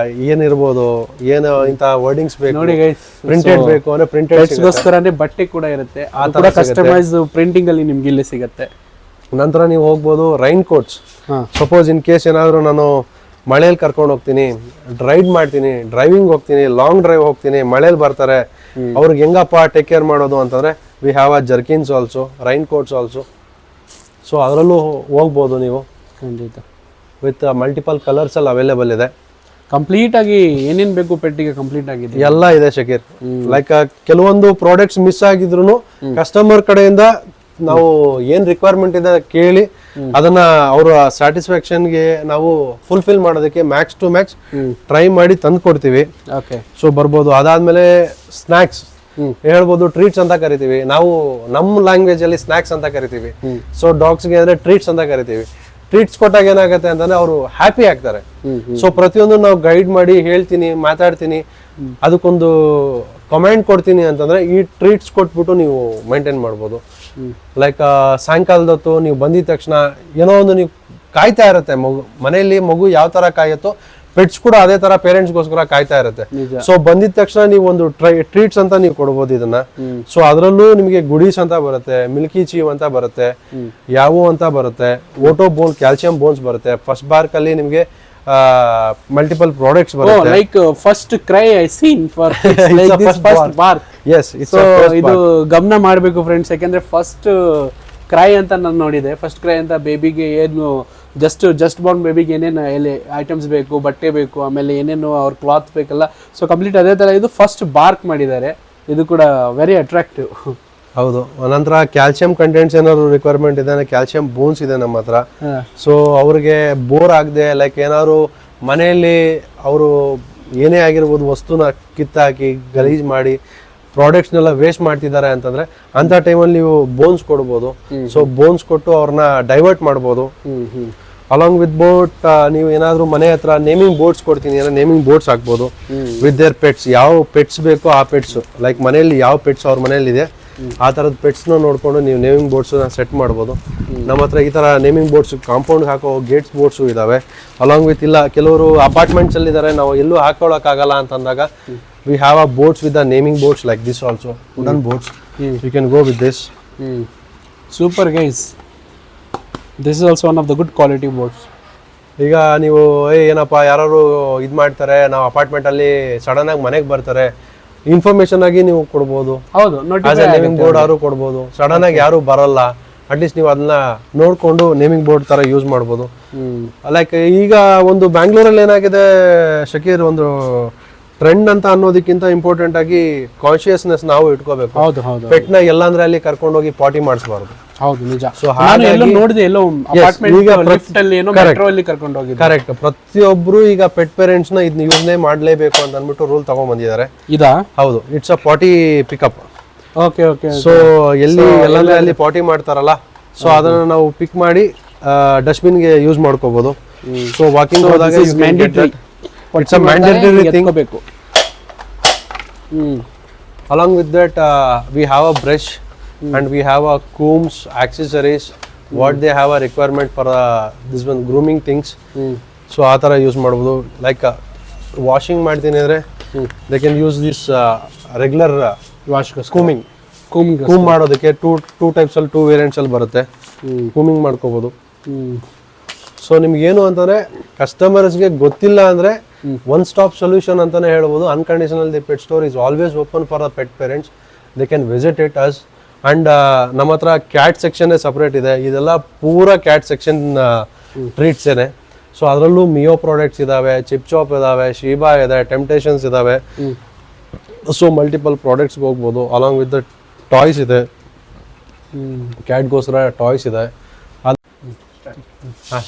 ಏನಿರ್ಬೋದು, ಏನು ಇಂಥ ವರ್ಡಿಂಗ್ಸ್ ಬೇಕು ನೋಡಿ ಗೈಸ್, ಪ್ರಿಂಟೆಡ್ ಬೇಕು ಅಂದ್ರೆ ಪ್ರಿಂಟೆಡ್ಗೋಸ್ಕರನೇ ಬಟ್ಟೆ ಕೂಡ ಇರುತ್ತೆ, ಅದು ಕೂಡ ಕಸ್ಟಮೈಸ್ ಪ್ರಿಂಟಿಂಗ್ ಅಲ್ಲಿ ನಿಮ್ಗೆ ಇಲ್ಲಿ ಸಿಗುತ್ತೆ. ನಂತರ ನೀವು ಹೋಗ್ಬೋದು rain quotes. Suppose in case ಏನಾದ್ರು ನಾನು ಮಳೆಯಲ್ಲಿ ಕರ್ಕೊಂಡು ಹೋಗ್ತೀನಿ, ರೈಡ್ ಮಾಡ್ತೀನಿ, ಡ್ರೈವಿಂಗ್ ಹೋಗ್ತೀನಿ, ಲಾಂಗ್ ಡ್ರೈವ್ ಹೋಗ್ತೀನಿ, ಮಳೆಯಲ್ಲಿ ಬರ್ತಾರೆ, ಅವ್ರಿಗೆ ಹೆಂಗಪ್ಪ ಟೇಕ್ ಕೇರ್ ಮಾಡೋದು ಅಂತಂದ್ರೆ we have a jerkins also, rain coats also. So ಅದರಲ್ಲೂ ಹೋಗ್ಬೋದು ನೀವು ಖಂಡಿತ. ವಿತ್ ಮಲ್ಟಿಪಲ್ ಕಲರ್ಸ್ ಅಲ್ಲಿ ಅವೈಲೇಬಲ್ ಇದೆ. ಕಂಪ್ಲೀಟ್ ಆಗಿ ಏನೇನ್ ಬೇಕು ಪೆಟ್ಟಿಗೆ ಕಂಪ್ಲೀಟ್ ಆಗಿದೆ, ಎಲ್ಲ ಇದೆ ಶಕೀರ್. ಲೈಕ್ ಕೆಲವೊಂದು ಪ್ರಾಡಕ್ಟ್ಸ್ ಮಿಸ್ ಆಗಿದ್ರು ಕಸ್ಟಮರ್ ಕಡೆಯಿಂದ ನಾವು ಏನ್ ರಿಕ್ವೈರ್ಮೆಂಟ್ ಇದೆ ಕೇಳಿ ಅದನ್ನ ಅವರ ಸ್ಯಾಟಿಸ್ಫ್ಯಾಕ್ಷನ್ಗೆ ನಾವು ಫುಲ್ಫಿಲ್ ಮಾಡೋದಕ್ಕೆ ಮ್ಯಾಕ್ಸ್ ಟು ಮ್ಯಾಕ್ಸ್ ಟ್ರೈ ಮಾಡಿ ತಂದು ಕೊಡ್ತೀವಿ. ಸೊ ಬರ್ಬೋದು. ಅದಾದ್ಮೇಲೆ ಸ್ನಾಕ್ಸ್ ಹೇಳ್ಬೋದು, ಟ್ರೀಟ್ಸ್ ಅಂತ ಕರಿತೀವಿ ನಾವು, ನಮ್ಮ ಲ್ಯಾಂಗ್ವೇಜ್ ಅಲ್ಲಿ ಸ್ನಾಕ್ಸ್ ಅಂತ ಕರಿತೀವಿ. ಸೊ ಡಾಗ್ಸ್ಗೆ ಅಂದ್ರೆ ಟ್ರೀಟ್ಸ್ ಅಂತ ಕರಿತೀವಿ. ಟ್ರೀಟ್ಸ್ ಕೊಟ್ಟಾಗ ಏನಾಗುತ್ತೆ ಅಂತಂದ್ರೆ ಅವರು ಹ್ಯಾಪಿ ಆಗ್ತಾರೆ. ಸೊ ಪ್ರತಿಯೊಂದು ನಾವು ಗೈಡ್ ಮಾಡಿ ಹೇಳ್ತೀನಿ, ಮಾತಾಡ್ತೀನಿ, ಅದಕ್ಕೊಂದು ಕಮೆಂಟ್ ಕೊಡ್ತೀನಿ ಅಂತಂದ್ರೆ ಈ ಟ್ರೀಟ್ಸ್ ಕೊಟ್ಬಿಟ್ಟು ನೀವು ಮೇಂಟೈನ್ ಮಾಡ್ಬೋದು. ಲೈಕ್ ಸಾಯಂಕಾಲದ ಹೊತ್ತು ನೀವು ಬಂದಿದ ತಕ್ಷಣ ಏನೋ ಒಂದು ನೀವು ಕಾಯ್ತಾ ಇರುತ್ತೆ ಮಗು, ಮನೆಯಲ್ಲಿ ಮಗು ಯಾವ ತರ ಕಾಯುತ್ತೋ ಪೆಟ್ಸ್ ಕೂಡ ಅದೇ ತರ ಪೇರೆಂಟ್ಸ್ಗೋಸ್ಕರ ಕಾಯ್ತಾ ಇರುತ್ತೆ. ಸೊ ಬಂದಿದ ತಕ್ಷಣ ನೀವು ಒಂದು ಟ್ರೀಟ್ಸ್ ಅಂತ ನೀವು ಕೊಡ್ಬೋದು ಇದನ್ನ. ಸೊ ಅದರಲ್ಲೂ ನಿಮಗೆ ಗುಡೀಸ್ ಅಂತ ಬರುತ್ತೆ, ಮಿಲ್ಕಿ ಚೀವ್ ಅಂತ ಬರುತ್ತೆ, ಯಾವು ಅಂತ ಬರುತ್ತೆ, ಓಟೋ ಬೋನ್, ಕ್ಯಾಲ್ಸಿಯಂ ಬೋನ್ಸ್ ಬರುತ್ತೆ. ಫಸ್ಟ್ ಬಾರ್ಕ್ ಅಲ್ಲಿ ನಿಮಗೆ ಮಲ್ಟಿಪಲ್ ಪ್ರಾಡಕ್ಟ್ಸ್ ಬರುತ್ತೆ. Like FirstCry I seen for first bark. Yes, ಇದು ಗಮನ ಮಾಡಬೇಕು ಫ್ರೆಂಡ್ಸ್, ಯಾಕಂದ್ರೆ ಫಸ್ಟ್ ಕ್ರೈ ಅಂತ ನಾನು ನೋಡಿದೆ. ಫಸ್ಟ್ ಕ್ರೈ ಅಂತ ಬೇಬಿಗೆ ಏನು ಜಸ್ಟ್ ಬಾರ್ನ್ ಬೇಬಿಗೆ ಏನೇನು ಐಟಮ್ಸ್ ಬೇಕು, ಬಟ್ಟೆ ಬೇಕು, ಆಮೇಲೆ ಏನೇನು ಅವ್ರ ಕ್ಲಾತ್ ಬೇಕಲ್ಲ, ಸೊ ಕಂಪ್ಲೀಟ್ ಅದೇ ತರ ಇದು ಫಸ್ಟ್ ಬಾರ್ಕ್ ಮಾಡಿದ್ದಾರೆ. ಇದು ಕೂಡ ವೆರಿ ಅಟ್ರಾಕ್ಟಿವ್. ಹೌದು. ನಂತರ ಕ್ಯಾಲ್ಸಿಯಂ ಕಂಟೆಂಟ್ಸ್ ಏನಾದ್ರು ರಿಕ್ವೈರ್ಮೆಂಟ್ ಇದೆ, ಕ್ಯಾಲ್ಸಿಯಂ ಬೋನ್ಸ್ ಇದೆ ನಮ್ಮ ಹತ್ರ. ಸೊ ಅವ್ರಿಗೆ ಬೋರ್ ಆಗದೆ, ಲೈಕ್ ಏನಾದ್ರು ಮನೆಯಲ್ಲಿ ಅವರು ಏನೇ ಆಗಿರ್ಬೋದು ವಸ್ತುನ ಕಿತ್ತಾಕಿ ಗಲೀಜ್ ಮಾಡಿ ಪ್ರಾಡಕ್ಟ್ಸ್ನೆಲ್ಲ ವೇಸ್ಟ್ ಮಾಡ್ತಿದ್ದಾರೆ ಅಂತಂದ್ರೆ ಅಂತ ಟೈಮಲ್ಲಿ ನೀವು ಬೋನ್ಸ್ ಕೊಡ್ಬೋದು. ಸೊ ಬೋನ್ಸ್ ಕೊಟ್ಟು ಅವ್ರನ್ನ ಡೈವರ್ಟ್ ಮಾಡ್ಬೋದು. ಅಲಾಂಗ್ ವಿತ್ ಬೋಟ್ ನೀವು ಏನಾದ್ರು ಮನೆ ಹತ್ರ ನೇಮಿಂಗ್ ಬೋರ್ಡ್ಸ್ ಕೊಡ್ತೀನಿ ಅಂದ್ರೆ ನೇಮಿಂಗ್ ಬೋರ್ಡ್ಸ್ ಹಾಕ್ಬೋದು ವಿತ್ ದೇರ್ ಪೆಟ್ಸ್. ಯಾವ ಪೆಟ್ಸ್ ಬೇಕೋ ಆ ಪೆಟ್ಸ್, ಲೈಕ್ ಮನೆಯಲ್ಲಿ ಯಾವ ಪೆಟ್ಸ್ ಅವ್ರ ಮನೆಯಲ್ಲಿ ಇದೆ ಆ ತರದ ಪೆಟ್ಸ್ ನ ನೋಡ್ಕೊಂಡು ನೀವು ನೇಮಿಂಗ್ ಬೋರ್ಡ್ಸ್ ಸೆಟ್ ಮಾಡ್ಬೋದು. ನಮ್ಮ ಹತ್ರ ಈ ತರ ನೇಮಿಂಗ್ ಬೋರ್ಡ್ಸ್, ಕಾಂಪೌಂಡ್ ಹಾಕೋ ಗೇಟ್ಸ್ ಬೋರ್ಡ್ಸ್ ಇದಾವೆ. ಅಲಾಂಗ್ ವಿತ್ ಇಲ್ಲ ಕೆಲವರು ಅಪಾರ್ಟ್ಮೆಂಟ್ಸ್ ಅಲ್ಲಿ ಇದಾರೆ, ನಾವು ಎಲ್ಲೂ ಹಾಕೊಳಕ್ ಆಗಲ್ಲ ಅಂತಂದಾಗ we have a boards with the naming boards like this also, wooden boards. You can go with this. Super guys, this is also one of the good quality boards. ಈಗ ನೀವು ಏನಪ್ಪ ಯಾರು ಇದು ಮಾಡ್ತಾರೆ, ನಾವು ಅಪಾರ್ಟ್ಮೆಂಟ್ ಅಲ್ಲಿ ಸಡನ್ ಆಗಿ ಮನೆಗೆ ಬರ್ತಾರೆ, ಇನ್ಫಾರ್ಮೇಶನ್ ಆಗಿ ನೀವು ಕೊಡ್ಬೋದು. ಹೌದು, ನೇಮಿಂಗ್ ಬೋರ್ಡ್ ಅವರು ಕೊಡ್ಬೋದು. ಸಡನ್ ಆಗಿ ಯಾರು ಬರಲ್ಲ, ಅಟ್ಲೀಸ್ಟ್ ನೀವು ಅದನ್ನ ನೋಡ್ಕೊಂಡು ನೇಮಿಂಗ್ ಬೋರ್ಡ್ ತರ ಯೂಸ್ ಮಾಡ್ಬೋದು. ಲೈಕ್ ಈಗ ಒಂದು ಬ್ಯಾಂಗ್ಳೂರಲ್ಲಿ ಏನಾಗಿದೆ ಶಕೀರ್, ಒಂದು ಟ್ರೆಂಡ್ ಅಂತ ಅನ್ನೋದಕ್ಕಿಂತ ಇಂಪಾರ್ಟೆಂಟ್ ಆಗಿ ಕಾನ್ಶಿಯಸ್ನೆಸ್ ನಾವು ಇಟ್ಕೋಬೇಕು. ಪೆಟ್ ನ ಎಲ್ಲಾಂದ್ರೆ ಅಲ್ಲಿ ಕರ್ಕೊಂಡು ಹೋಗಿ ಪಾಟಿ ಮಾಡಿಸಬಾರ್ದು. ಹೌದು, ನಿಜ. ಸೊ ಹಾಗಾಗಿ ನೋಡಿದೆ ಎಲ್ಲೋ ಅಪಾರ್ಟ್ಮೆಂಟ್ ಲಿಫ್ಟ್ ಅಲ್ಲಿ ಏನೋ ಮೆಟ್ರೋ ಅಲ್ಲಿ ಕರ್ಕೊಂಡು ಹೋಗಿದ್ದಾರೆ. ಕರೆಕ್ಟ್. ಪ್ರತಿಯೊಬ್ರು ಈಗ ಪೆಟ್ ಪೇರೆಂಟ್ಸ್ ನ ಇದನ್ನ ಯೂಸ್ನೇ ಮಾಡಲೇಬೇಕು ಅಂತ ಅಂದ್ಬಿಟ್ಟು ರೂಲ್ ತಗೊಂಡ್ ಬಂದಿದ್ದಾರೆ. ಇದಾ? ಹೌದು, ಇಟ್ಸ್ ಅ ಪಾಟಿ ಪಿಕಪ್. Okay okay. ಸೊ ಎಲ್ಲಿ ಎಲ್ಲಾಂದ್ರೆ ಅಲ್ಲಿ ಪಾಟಿ ಮಾಡ್ತಾರಲ್ಲ, ಸೊ ಅದನ್ನ ನಾವು ಪಿಕ್ ಮಾಡಿ ಡಸ್ಟ್ಬಿನ್ ಗೆ ಯೂಸ್ ಮಾಡ್ಕೋಬಹುದು. ಸೊ ವಾಕಿಂಗ್ ಹೋದಾಗ it's a mandatory thing. Along with that we have a brush and we have a combs, accessories, what they have a requirement for this one grooming things. So ಆ ತರ use ಮಾಡಬಹುದು. Like washing ಮಾಡ್ತೀನಿ ಅಂದ್ರೆ they can use this regular wash combing ಮಾಡೋದಕ್ಕೆ two types ಅಲ್ಲಿ, two variants ಅಲ್ಲಿ ಬರುತ್ತೆ. ಕೂಮಿಂಗ್ ಮಾಡ್ಕೋಬಹುದು. ಸೊ ನಿಮ್ಗೆ ಏನು ಅಂತಂದ್ರೆ ಕಸ್ಟಮರ್ಸ್ಗೆ ಗೊತ್ತಿಲ್ಲ ಅಂದ್ರೆ ಒನ್ ಸ್ಟಾಪ್ ಸೊಲ್ಯೂಷನ್ ಅಂತಾನೆ ಹೇಳ್ಬೋದು. Unconditional the pet store is always open for the pet parents. They can visit it as. And ನಮ್ಮ ಹತ್ರ ಕ್ಯಾಟ್ ಸೆಕ್ಷನ್ ಸಪರೇಟ್ ಇದೆ. ಇದೆಲ್ಲ ಪೂರಾ ಕ್ಯಾಟ್ ಸೆಕ್ಷನ್ ಟ್ರೀಟ್ಸ್ ಏನೆ. ಸೊ ಅದರಲ್ಲೂ ಮಿಯೋ ಪ್ರಾಡಕ್ಟ್ಸ್ ಇದಾವೆ, ಚಿಪ್ ಚಾಪ್ ಇದಾವೆ, ಶೀಬಾ ಇದೆ, ಟೆಂಪ್ಟೇಷನ್ಸ್ ಇದಾವೆ. ಸೊ ಮಲ್ಟಿಪಲ್ ಪ್ರಾಡಕ್ಟ್ಸ್ಗೆ ಹೋಗ್ಬೋದು. ಅಲಾಂಗ್ ವಿತ್ ದ ಟಾಯ್ಸ್ ಇದೆ, ಕ್ಯಾಟ್ಗೋಸ್ಕರ ಟಾಯ್ಸ್ ಇದೆ.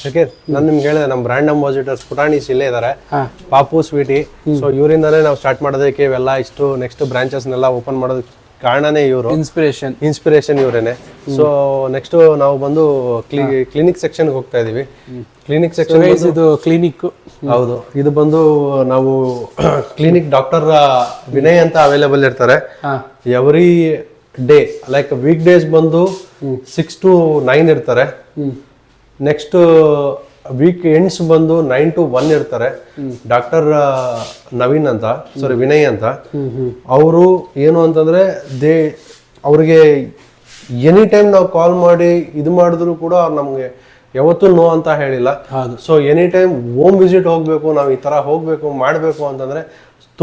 ಶಕೀರ್, ನಾನು ನಿಮ್ಗೆ ಹೇಳಿದೆ ನಮ್ಮ ಬ್ರ್ಯಾಂಡ್ ಅಂಬಾಸಿಡರ್ಸ್ ಪುಟಾಣೀಸ್ ಇಲ್ಲೇ ಇದಾರೆ, ಪಾಪು ಸ್ವೀಟಿ. ಸೊ ಇವರಿಂದಾನೇ ನಾವು ಸ್ಟಾರ್ಟ್ ಮಾಡೋದಕ್ಕೆ ಇವೆಲ್ಲ ಇಷ್ಟು ನೆಕ್ಸ್ಟ್ ಬ್ರಾಂಚಸ್ನೆಲ್ಲ ಓಪನ್ ಮಾಡೋದಕ್ಕೆ ಕಾರಣನೇ ಇವರು, ಇನ್ಸ್ಪಿರೇಷನ್ ಇವರೇನೆ. ಸೊ ನೆಕ್ಸ್ಟ್ ನಾವು ಬಂದು ಕ್ಲಿನಿಕ್ ಸೆಕ್ಷನ್ ಹೋಗ್ತಾ ಇದೀವಿ. ಕ್ಲಿನಿಕ್ ಸೆಕ್ಷನ್ ಇದು ಕ್ಲಿನಿಕ್, ಹೌದು. ಇದು ಬಂದು ನಾವು ಕ್ಲಿನಿಕ್ ಡಾಕ್ಟರ್ ವಿನಯ್ ಅಂತ ಅವೈಲೇಬಲ್ ಇರ್ತಾರೆ every day. Like week days ಬಂದು 6 to 9 ಇರ್ತಾರೆ. ನೆಕ್ಸ್ಟ್ ವೀಕ್ ಎಂಡ್ಸ್ ಬಂದು 9 to 1 ಇರ್ತಾರೆ. ಡಾಕ್ಟರ್ ನವೀನ್ ಅಂತ, ಸಾರಿ ವಿನಯ್ ಅಂತ. ಅವರು ಏನು ಅಂತಂದ್ರೆ ಅವ್ರಿಗೆ ಎನಿ ಟೈಮ್ ನಾವು ಕಾಲ್ ಮಾಡಿ ಇದು ಮಾಡಿದ್ರು ಕೂಡ ಅವ್ರು ನಮ್ಗೆ ಯಾವತ್ತೂ ನೋ ಅಂತ ಹೇಳಿಲ್ಲ. So any time home visit ಹೋಗ್ಬೇಕು, ನಾವು ಈ ತರ ಹೋಗ್ಬೇಕು ಮಾಡ್ಬೇಕು ಅಂತಂದ್ರೆ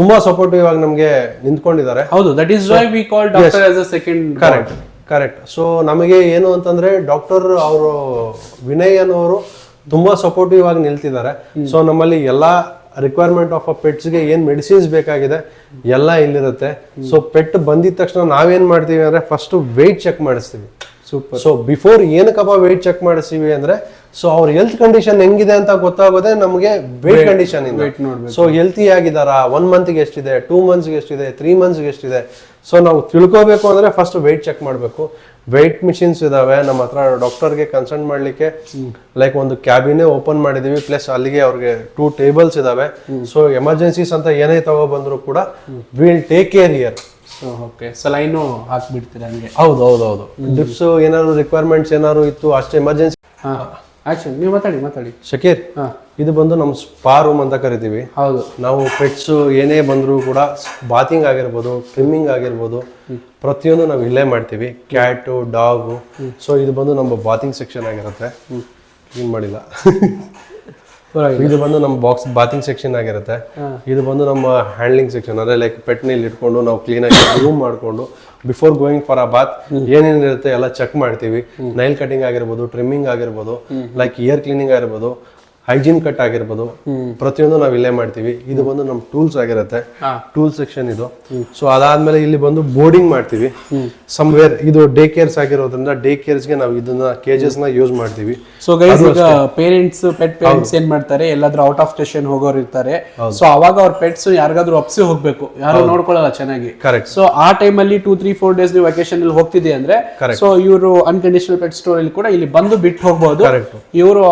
ತುಂಬಾ ಸಪೋರ್ಟಿವ್ ಆಗಿ ನಮ್ಗೆ ನಿಂತ್ಕೊಂಡಿದ್ದಾರೆ. ಹೌದು, that is why we call doctor as a second. Correct. So ನಮಗೆ ಏನು ಅಂತಂದ್ರೆ ಡಾಕ್ಟರ್ ಅವರು ವಿನಯ್ ಅನ್ನೋರು ತುಂಬಾ ಸಪೋರ್ಟಿವ್ ಆಗಿ ನಿಲ್ತಿದ್ದಾರೆ. ಸೊ ನಮ್ಮಲ್ಲಿ ಎಲ್ಲಾ ರಿಕ್ವೈರ್ಮೆಂಟ್ ಆಫ್ ಅ ಪೆಟ್ಸ್ಗೆ ಏನ್ ಮೆಡಿಸಿನ್ಸ್ ಬೇಕಾಗಿದೆ ಎಲ್ಲ ಇಲ್ಲಿರುತ್ತೆ. ಸೊ ಪೆಟ್ ಬಂದಿದ ತಕ್ಷಣ ನಾವೇನ್ ಮಾಡ್ತೀವಿ ಅಂದ್ರೆ ಫಸ್ಟ್ ವೆಯ್ಟ್ ಚೆಕ್ ಮಾಡಿಸ್ತೀವಿ. ಸೂಪರ್. ಸೊ ಬಿಫೋರ್ ಏನಕ್ಕಪ್ಪ ವೆಯ್ಟ್ ಚೆಕ್ ಮಾಡಿಸ್ತೀವಿ ಅಂದ್ರೆ, ಸೊ ಅವ್ರ ಹೆಲ್ತ್ ಕಂಡೀಷನ್ ಹೆಂಗಿದೆ ಅಂತ ಗೊತ್ತಾಗೋದೇ ನಮಗೆ ವೆಯ್ಟ್ ಕಂಡೀಷನ್ ಇಂದ. ಸೊ ಹೆಲ್ತಿ ಆಗಿದಾರಾ, 1 month ಎಷ್ಟಿದೆ, 2 months ಎಷ್ಟಿದೆ, 3 months ಎಷ್ಟಿದೆ. ಸೊ ನಾವು ತಿಳ್ಕೋಬೇಕು ಅಂದ್ರೆ ಫಸ್ಟ್ ವೆಯ್ಟ್ ಚೆಕ್ ಮಾಡಬೇಕು. ವೆಯ್ಟ್ ಮಿಷಿನ್ಸ್ ಇದಾವೆ ನಮ್ಮ ಹತ್ರ. ಡಾಕ್ಟರ್ಗೆ ಕನ್ಸಲ್ಟ್ ಮಾಡ್ಲಿಕ್ಕೆ ಲೈಕ್ ಒಂದು ಕ್ಯಾಬಿನೇ ಓಪನ್ ಮಾಡಿದೀವಿ, ಪ್ಲಸ್ ಅಲ್ಲಿಗೆ ಅವ್ರಿಗೆ 2 tables ಇದಾವೆ. ಸೊ ಎಮರ್ಜೆನ್ಸೀಸ್ ಅಂತ ಏನೇ ತಗೋ ಬಂದ್ರು ಕೂಡ will take care here. Okay, saline ಹಾಕ್ಬಿಡ್ತೀರಾ ಹಂಗೆ? ಹೌದು. ಡಿಪ್ಸ್ ಏನಾದ್ರು ರಿಕ್ವೈರ್ಮೆಂಟ್ಸ್ ಏನಾದ್ರು ಇತ್ತು ಅಷ್ಟೇ ಎಮರ್ಜೆನ್ಸಿ. ಆಕ್ಷನ್, ನೀವು ಮಾತಾಡಿ. ಶಕೀರ್, ಇದು ಬಂದು ನಮ್ಮ ಸ್ಪಾ ರೂಮ್ ಅಂತ ಕರಿತೀವಿ. ಹೌದು. ನಾವು ಪೆಟ್ಸ್ ಏನೇ ಬಂದ್ರು ಕೂಡ ಬಾತಿಂಗ್ ಆಗಿರ್ಬೋದು, ಟ್ರಿಮ್ಮಿಂಗ್ ಆಗಿರ್ಬೋದು, ಪ್ರತಿಯೊಂದು ನಾವು ಇಲ್ಲೇ ಮಾಡ್ತೀವಿ. Kat, dog. ಸೊ ಇದು ಬಂದು ನಮ್ಮ ಬಾತಿಂಗ್ ಸೆಕ್ಷನ್ ಆಗಿರುತ್ತೆ. ಏನ್ ಮಾಡಿಲ್ಲ. ಇದು ಬಂದು ನಮ್ಮ ಬಾತಿಂಗ್ ಸೆಕ್ಷನ್ ಆಗಿರುತ್ತೆ. ಇದು ಬಂದು ನಮ್ಮ ಹ್ಯಾಂಡ್ಲಿಂಗ್ ಸೆಕ್ಷನ್, ಅಂದ್ರೆ ಲೈಕ್ ಪೆಟ್ ನಲ್ಲಿ ಇಟ್ಕೊಂಡು ನಾವು ಕ್ಲೀನ್ ಆಗಿ ರೂಮ್ ಮಾಡ್ಕೊಂಡು before going for a bath ಏನೇನಿರುತ್ತೆ ಎಲ್ಲ ಚೆಕ್ ಮಾಡ್ತೀವಿ. ನೈಲ್ ಕಟಿಂಗ್ ಆಗಿರ್ಬೋದು, ಟ್ರಿಮ್ಮಿಂಗ್ ಆಗಿರ್ಬೋದು, ಲೈಕ್ ಇಯರ್ ಕ್ಲೀನಿಂಗ್ ಆಗಿರ್ಬೋದು, ಹೈಜೀನ್ ಕಟ್ ಆಗಿರ್ಬೋದು, ಪ್ರತಿಯೊಂದು ನಾವು ಇಲ್ಲೇ ಮಾಡ್ತೀವಿ. ಇದು ಬಂದು ನಮ್ಮ ಟೂಲ್ಸ್ ಆಗಿರುತ್ತೆ, ಟೂಲ್ ಸೆಕ್ಷನ್ ಇದು. ಸೊ ಅದಾದ್ಮೇಲೆ ಇಲ್ಲಿ ಬಂದು ಬೋರ್ಡಿಂಗ್ ಮಾಡ್ತೀವಿ. ಸಮ್ವೇರ್ ಇದು ಡೇ ಕೇರ್ಸ್ ಆಗಿರೋದ್ರಿಂದ ಡೇ ಕೇರ್ಸ್ಗೆ ನಾವು ಇದನ್ನ ಕೇಜಸ್ ನ ಯೂಸ್ ಮಾಡ್ತೀವಿ. ಸೊ ಗೈಸ್, ಈಗ ಪೇರೆಂಟ್ಸ್, ಪೆಟ್ ಪೇರೆಂಟ್ಸ್ ಏನ್ ಮಾಡ್ತಾರೆ, ಎಲ್ಲಾದ್ರೂ ಔಟ್ ಆಫ್ ಸ್ಟೇಷನ್ ಹೋಗೋರು ಇರ್ತಾರೆ. ಸೊ ಅವಾಗ ಅವ್ರ ಪೆಟ್ಸ್ ಯಾರಿಗಾದ್ರೂ ಒಪ್ಸಿ ಹೋಗ್ಬೇಕು, ಯಾರು ನೋಡ್ಕೊಳ್ಳಲ್ಲ ಚೆನ್ನಾಗಿ. ಕರೆಕ್ಟ್. ಸೊ ಆ ಟೈಮ್ ಅಲ್ಲಿ 2-3-4 days ನೀವು ವೆಕೇಶನ್ ಅಲ್ಲಿ ಹೋಗ್ತಿದೆ ಅಂದ್ರೆ, ಸೊ ಇವರು ಅನ್ಕಂಡೀಷನಲ್ ಪೆಟ್ ಸ್ಟೋರ್ ಅಲ್ಲಿ ಕೂಡ ಇಲ್ಲಿ ಬಂದು ಬಿಟ್ಟು ಹೋಗ್ಬಹುದು. ಇವರು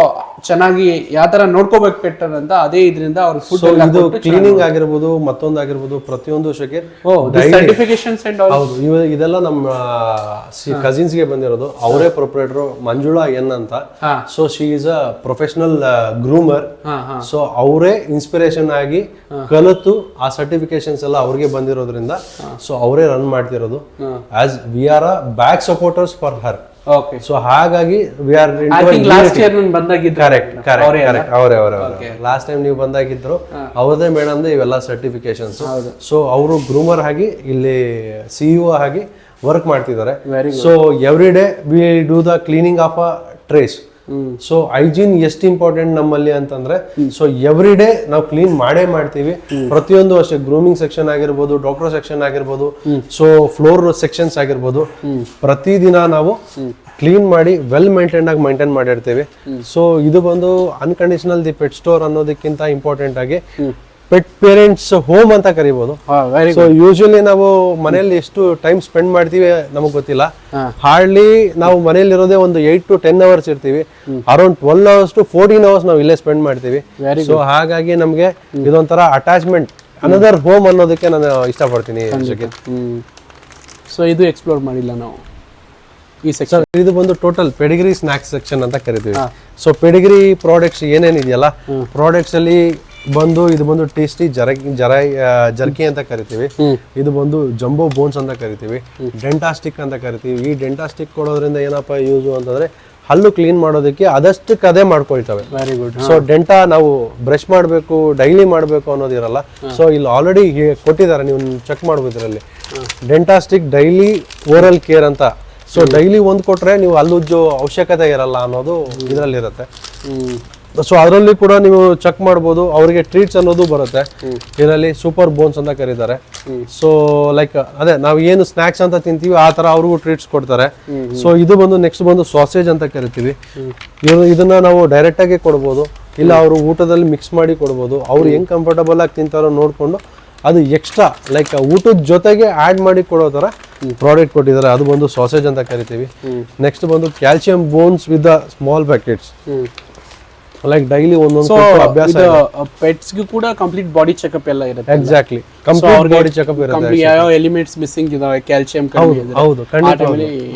ಚೆನ್ನಾಗಿ ಯಾವ ತರ ನೋಡ್ಕೋಬೇಕು ಪೆಟ್ ಅಂತ, ಅದೇ ಇದರಿಂದ ಅವ್ರ ಫುಡ್ ಇದು ಕ್ಲೀನಿಂಗ್ ಆಗಿರ್ಬೋದು, ಮತ್ತೊಂದಾಗಿರ್ಬೋದು, ಪ್ರತಿಯೊಂದು ಶಕೀರ್ ಸರ್ಟಿಫಿಕೇಶನ್ಸ್ ಅಂಡ್ ಹೌದು. ಇದೆಲ್ಲ ನಮ್ಮ ಕಸಿನ್ಸ್ ಗೆ ಬಂದಿರೋದು. ಅವರೇ ಪ್ರೊಪ್ರೈಟರ್ ಮಂಜುಳಾ ಎನ್ ಅಂತ. So she is a professional groomer. So ಅವರೇ ಇನ್ಸ್ಪಿರೇಷನ್ ಆಗಿ ಕಲಿತು ಆ ಸರ್ಟಿಫಿಕೇಶನ್ಸ್ ಎಲ್ಲ ಅವ್ರಿಗೆ ಬಂದಿರೋದ್ರಿಂದ ಸೊ ಅವರೇ ರನ್ ಮಾಡ್ತಿರೋದು. As we are a back supporters for her. Okay. So ಹಾಗಾಗಿ ವಿ ಆರ್ ಲಾಸ್ಟ್ ಇಯರ್ ನಾನು ಬಂದಾಗಿದ್ದು. ಕರೆಕ್ಟ್. ಅವರೇ ಲಾಸ್ಟ್ ಟೈಮ್ ನೀವು ಬಂದಾಗಿದ್ರು ಅವರದೇ ಮೇಡಮ್ ಇವೆಲ್ಲ ಸರ್ಟಿಫಿಕೇಶನ್ಸ್. ಸೊ ಅವರು ಗ್ರೂಮರ್ ಆಗಿ ಇಲ್ಲಿ CEO ಆಗಿ ವರ್ಕ್ ಮಾಡ್ತಿದ್ದಾರೆ. So every day we do the cleaning of a trace. So hygiene ಎಷ್ಟು ಇಂಪಾರ್ಟೆಂಟ್ ನಮ್ಮಲ್ಲಿ ಅಂತಂದ್ರೆ, ಸೊ ಎವ್ರಿ ಡೇ ನಾವು ಕ್ಲೀನ್ ಮಾಡೇ ಮಾಡ್ತೀವಿ. ಪ್ರತಿಯೊಂದು ಅಷ್ಟೇ, ಗ್ರೂಮಿಂಗ್ ಸೆಕ್ಷನ್ ಆಗಿರ್ಬೋದು, ಡಾಕ್ಟರ್ ಸೆಕ್ಷನ್ ಆಗಿರ್ಬೋದು, ಸೊ ಫ್ಲೋರ್ ಸೆಕ್ಷನ್ಸ್ ಆಗಿರ್ಬೋದು, ಪ್ರತಿದಿನ ನಾವು ಕ್ಲೀನ್ ಮಾಡಿ ವೆಲ್ ಮೇಂಟೈನ್ ಆಗಿ ಮೇಂಟೈನ್ ಮಾಡಿರ್ತೀವಿ. ಸೊ ಇದು ಬಂದು ಅನ್ಕಂಡೀಷನಲ್ ದಿ ಪೆಟ್ ಸ್ಟೋರ್ ಅನ್ನೋದಕ್ಕಿಂತ ಇಂಪಾರ್ಟೆಂಟ್ ಆಗಿ ಪೆಟ್ ಪೇರೆಂಟ್ಸ್ ಹೋಮ್ ಅಂತ ಕರಿಬಹುದು. ಸೊ ಯೂಶಲಿ ನಾವು ಮನೆಯಲ್ಲಿ ಎಷ್ಟು ಟೈಮ್ ಸ್ಪೆಂಡ್ ಮಾಡ್ತೀವಿ ನಮಗ್ ಗೊತ್ತಿಲ್ಲ. ಹಾರ್ಡ್ಲಿ ನಾವು ಮನೇಲಿ ಇರೋದೇ ಒಂದು 8 to 10 hours ಇರ್ತೀವಿ. ಅರೌಂಡ್ 12 hours to 14 hours ನಾವು ಇಲ್ಲೇ ಸ್ಪೆಂಡ್ ಮಾಡ್ತೀವಿ. ಸೊ ಹಾಗಾಗಿ ನಮ್ಗೆ ಇದೊಂಥರ ಅಟ್ಯಾಚ್ಮೆಂಟ್, ಅನದರ್ ಹೋಮ್ ಅನ್ನೋದಕ್ಕೆ ನಾನು ಇಷ್ಟಪಡ್ತೀನಿ. ಸೊ ಇದು ಎಕ್ಸ್ಪ್ಲೋರ್ ಮಾಡಿಲ್ಲ ನಾವು ಈ ಸೆಕ್ಷನ್. ಇದು ಬಂದು ಟೋಟಲ್ ಪೆಡಿಗ್ರಿ ಸ್ನಾಕ್ಸ್ ಸೆಕ್ಷನ್ ಅಂತ ಕರಿತೀವಿ. ಸೊ ಪೆಡಿಗ್ರಿ ಪ್ರಾಡಕ್ಟ್ಸ್ ಏನೇನಿದೆಯಲ್ಲ, ಪ್ರಾಡಕ್ಟ್ಸ್ ಅಲ್ಲಿ ಬಂದು ಇದು ಬಂದು ಟೇಸ್ಟಿ ಜರ್ಕಿ ಅಂತ ಕರಿತೀವಿ. ಇದು ಬಂದು ಜಂಬೋ ಬೋನ್ಸ್ ಅಂತ ಕರಿತೀವಿ. ಡೆಂಟಾಸ್ಟಿಕ್ ಅಂತ ಕರಿತೀವಿ. ಈ ಡೆಂಟಾಸ್ಟಿಕ್ ಕೊಡೋದ್ರಿಂದ ಏನಪ್ಪಾ ಯೂಸ್ ಅಂತಂದ್ರೆ ಹಲ್ಲು ಕ್ಲೀನ್ ಮಾಡೋದಕ್ಕೆ ಅದಷ್ಟಕ್ಕೆ ಅದೇ ಮಾಡ್ಕೊಳ್ತವೆ. Very good. ಸೊ ಡೆಂಟಾ ನಾವು ಬ್ರಷ್ ಮಾಡಬೇಕು, ಡೈಲಿ ಮಾಡಬೇಕು ಅನ್ನೋದಿರಲ್ಲ. ಸೊ ಇಲ್ಲಿ ಆಲ್ರೆಡಿ ಕೊಟ್ಟಿದ್ದಾರೆ, ನೀವು ಚೆಕ್ ಮಾಡ್ಬೋದು ಇದರಲ್ಲಿ ಡೆಂಟಾಸ್ಟಿಕ್ ಡೈಲಿ ಓರಲ್ ಕೇರ್ ಅಂತ. ಸೊ ಡೈಲಿ ಒಂದು ಕೊಟ್ರೆ ನೀವು ಹಲ್ಲುಜ್ಜೋ ಅವಶ್ಯಕತೆ ಇರಲ್ಲ ಅನ್ನೋದು ಇದರಲ್ಲಿರುತ್ತೆ. ಸೊ ಅದರಲ್ಲಿ ಕೂಡ ನೀವು ಚೆಕ್ ಮಾಡ್ಬೋದು. ಅವರಿಗೆ ಟ್ರೀಟ್ಸ್ ಅನ್ನೋದು ಬರುತ್ತೆ ಇದರಲ್ಲಿ. ಸೂಪರ್ ಬೋನ್ಸ್ ಅಂತ ಕರೀತಾರೆ. ಸೊ ಲೈಕ್ ಅದೇ ನಾವು ಏನು ಸ್ನಾಕ್ಸ್ ಅಂತ ತಿಂತೀವಿ ಆ ತರ ಅವ್ರಿಗೂ ಟ್ರೀಟ್ಸ್ ಕೊಡ್ತಾರೆ. ಸೊ ಇದು ಬಂದು ನೆಕ್ಸ್ಟ್ ಬಂದು ಸಾಸೇಜ್ ಅಂತ ಕರಿತೀವಿ. ಇದನ್ನ ನಾವು ಡೈರೆಕ್ಟ್ ಆಗಿ ಕೊಡ್ಬೋದು, ಇಲ್ಲ ಅವರು ಊಟದಲ್ಲಿ ಮಿಕ್ಸ್ ಮಾಡಿ ಕೊಡ್ಬೋದು. ಅವ್ರು ಹೆಂಗ್ ಕಂಫರ್ಟಬಲ್ ಆಗಿ ತಿಂತಾರೋ ನೋಡ್ಕೊಂಡು ಅದು ಎಕ್ಸ್ಟ್ರಾ ಲೈಕ್ ಊಟದ ಜೊತೆಗೆ ಆಡ್ ಮಾಡಿ ಕೊಡೋ ತರ ಪ್ರಾಡಕ್ಟ್ ಕೊಟ್ಟಿದ್ದಾರೆ, ಅದು ಬಂದು ಸಾಸೇಜ್ ಅಂತ ಕರಿತೀವಿ. ನೆಕ್ಸ್ಟ್ ಬಂದು calcium bones with small packets, like daily ಒಂದೊಂದು ಅಭ್ಯಾಸ. ಪೆಟ್ಸ್ಗೂ ಕೂಡ ಕಂಪ್ಲೀಟ್ ಬಾಡಿ ಚೆಕಪ್ ಎಲ್ಲ ಇರುತ್ತೆ. ಎಕ್ಸಾಕ್ಟ್ಲಿ, ಕಂಪ್ಲೀಟ್ ಬಾಡಿ ಚೆಕಪ್ ಇರುತ್ತೆ. ಯಾವ ಎಲಿಮೆಂಟ್ಸ್ ಮಿಸ್ಸಿಂಗ್ ಇದಾವೆ, ಕ್ಯಾಲ್ಸಿಯಂ ಕಡಿಮೆ ಇದೆ, ಹೌದು ಖಂಡಿತ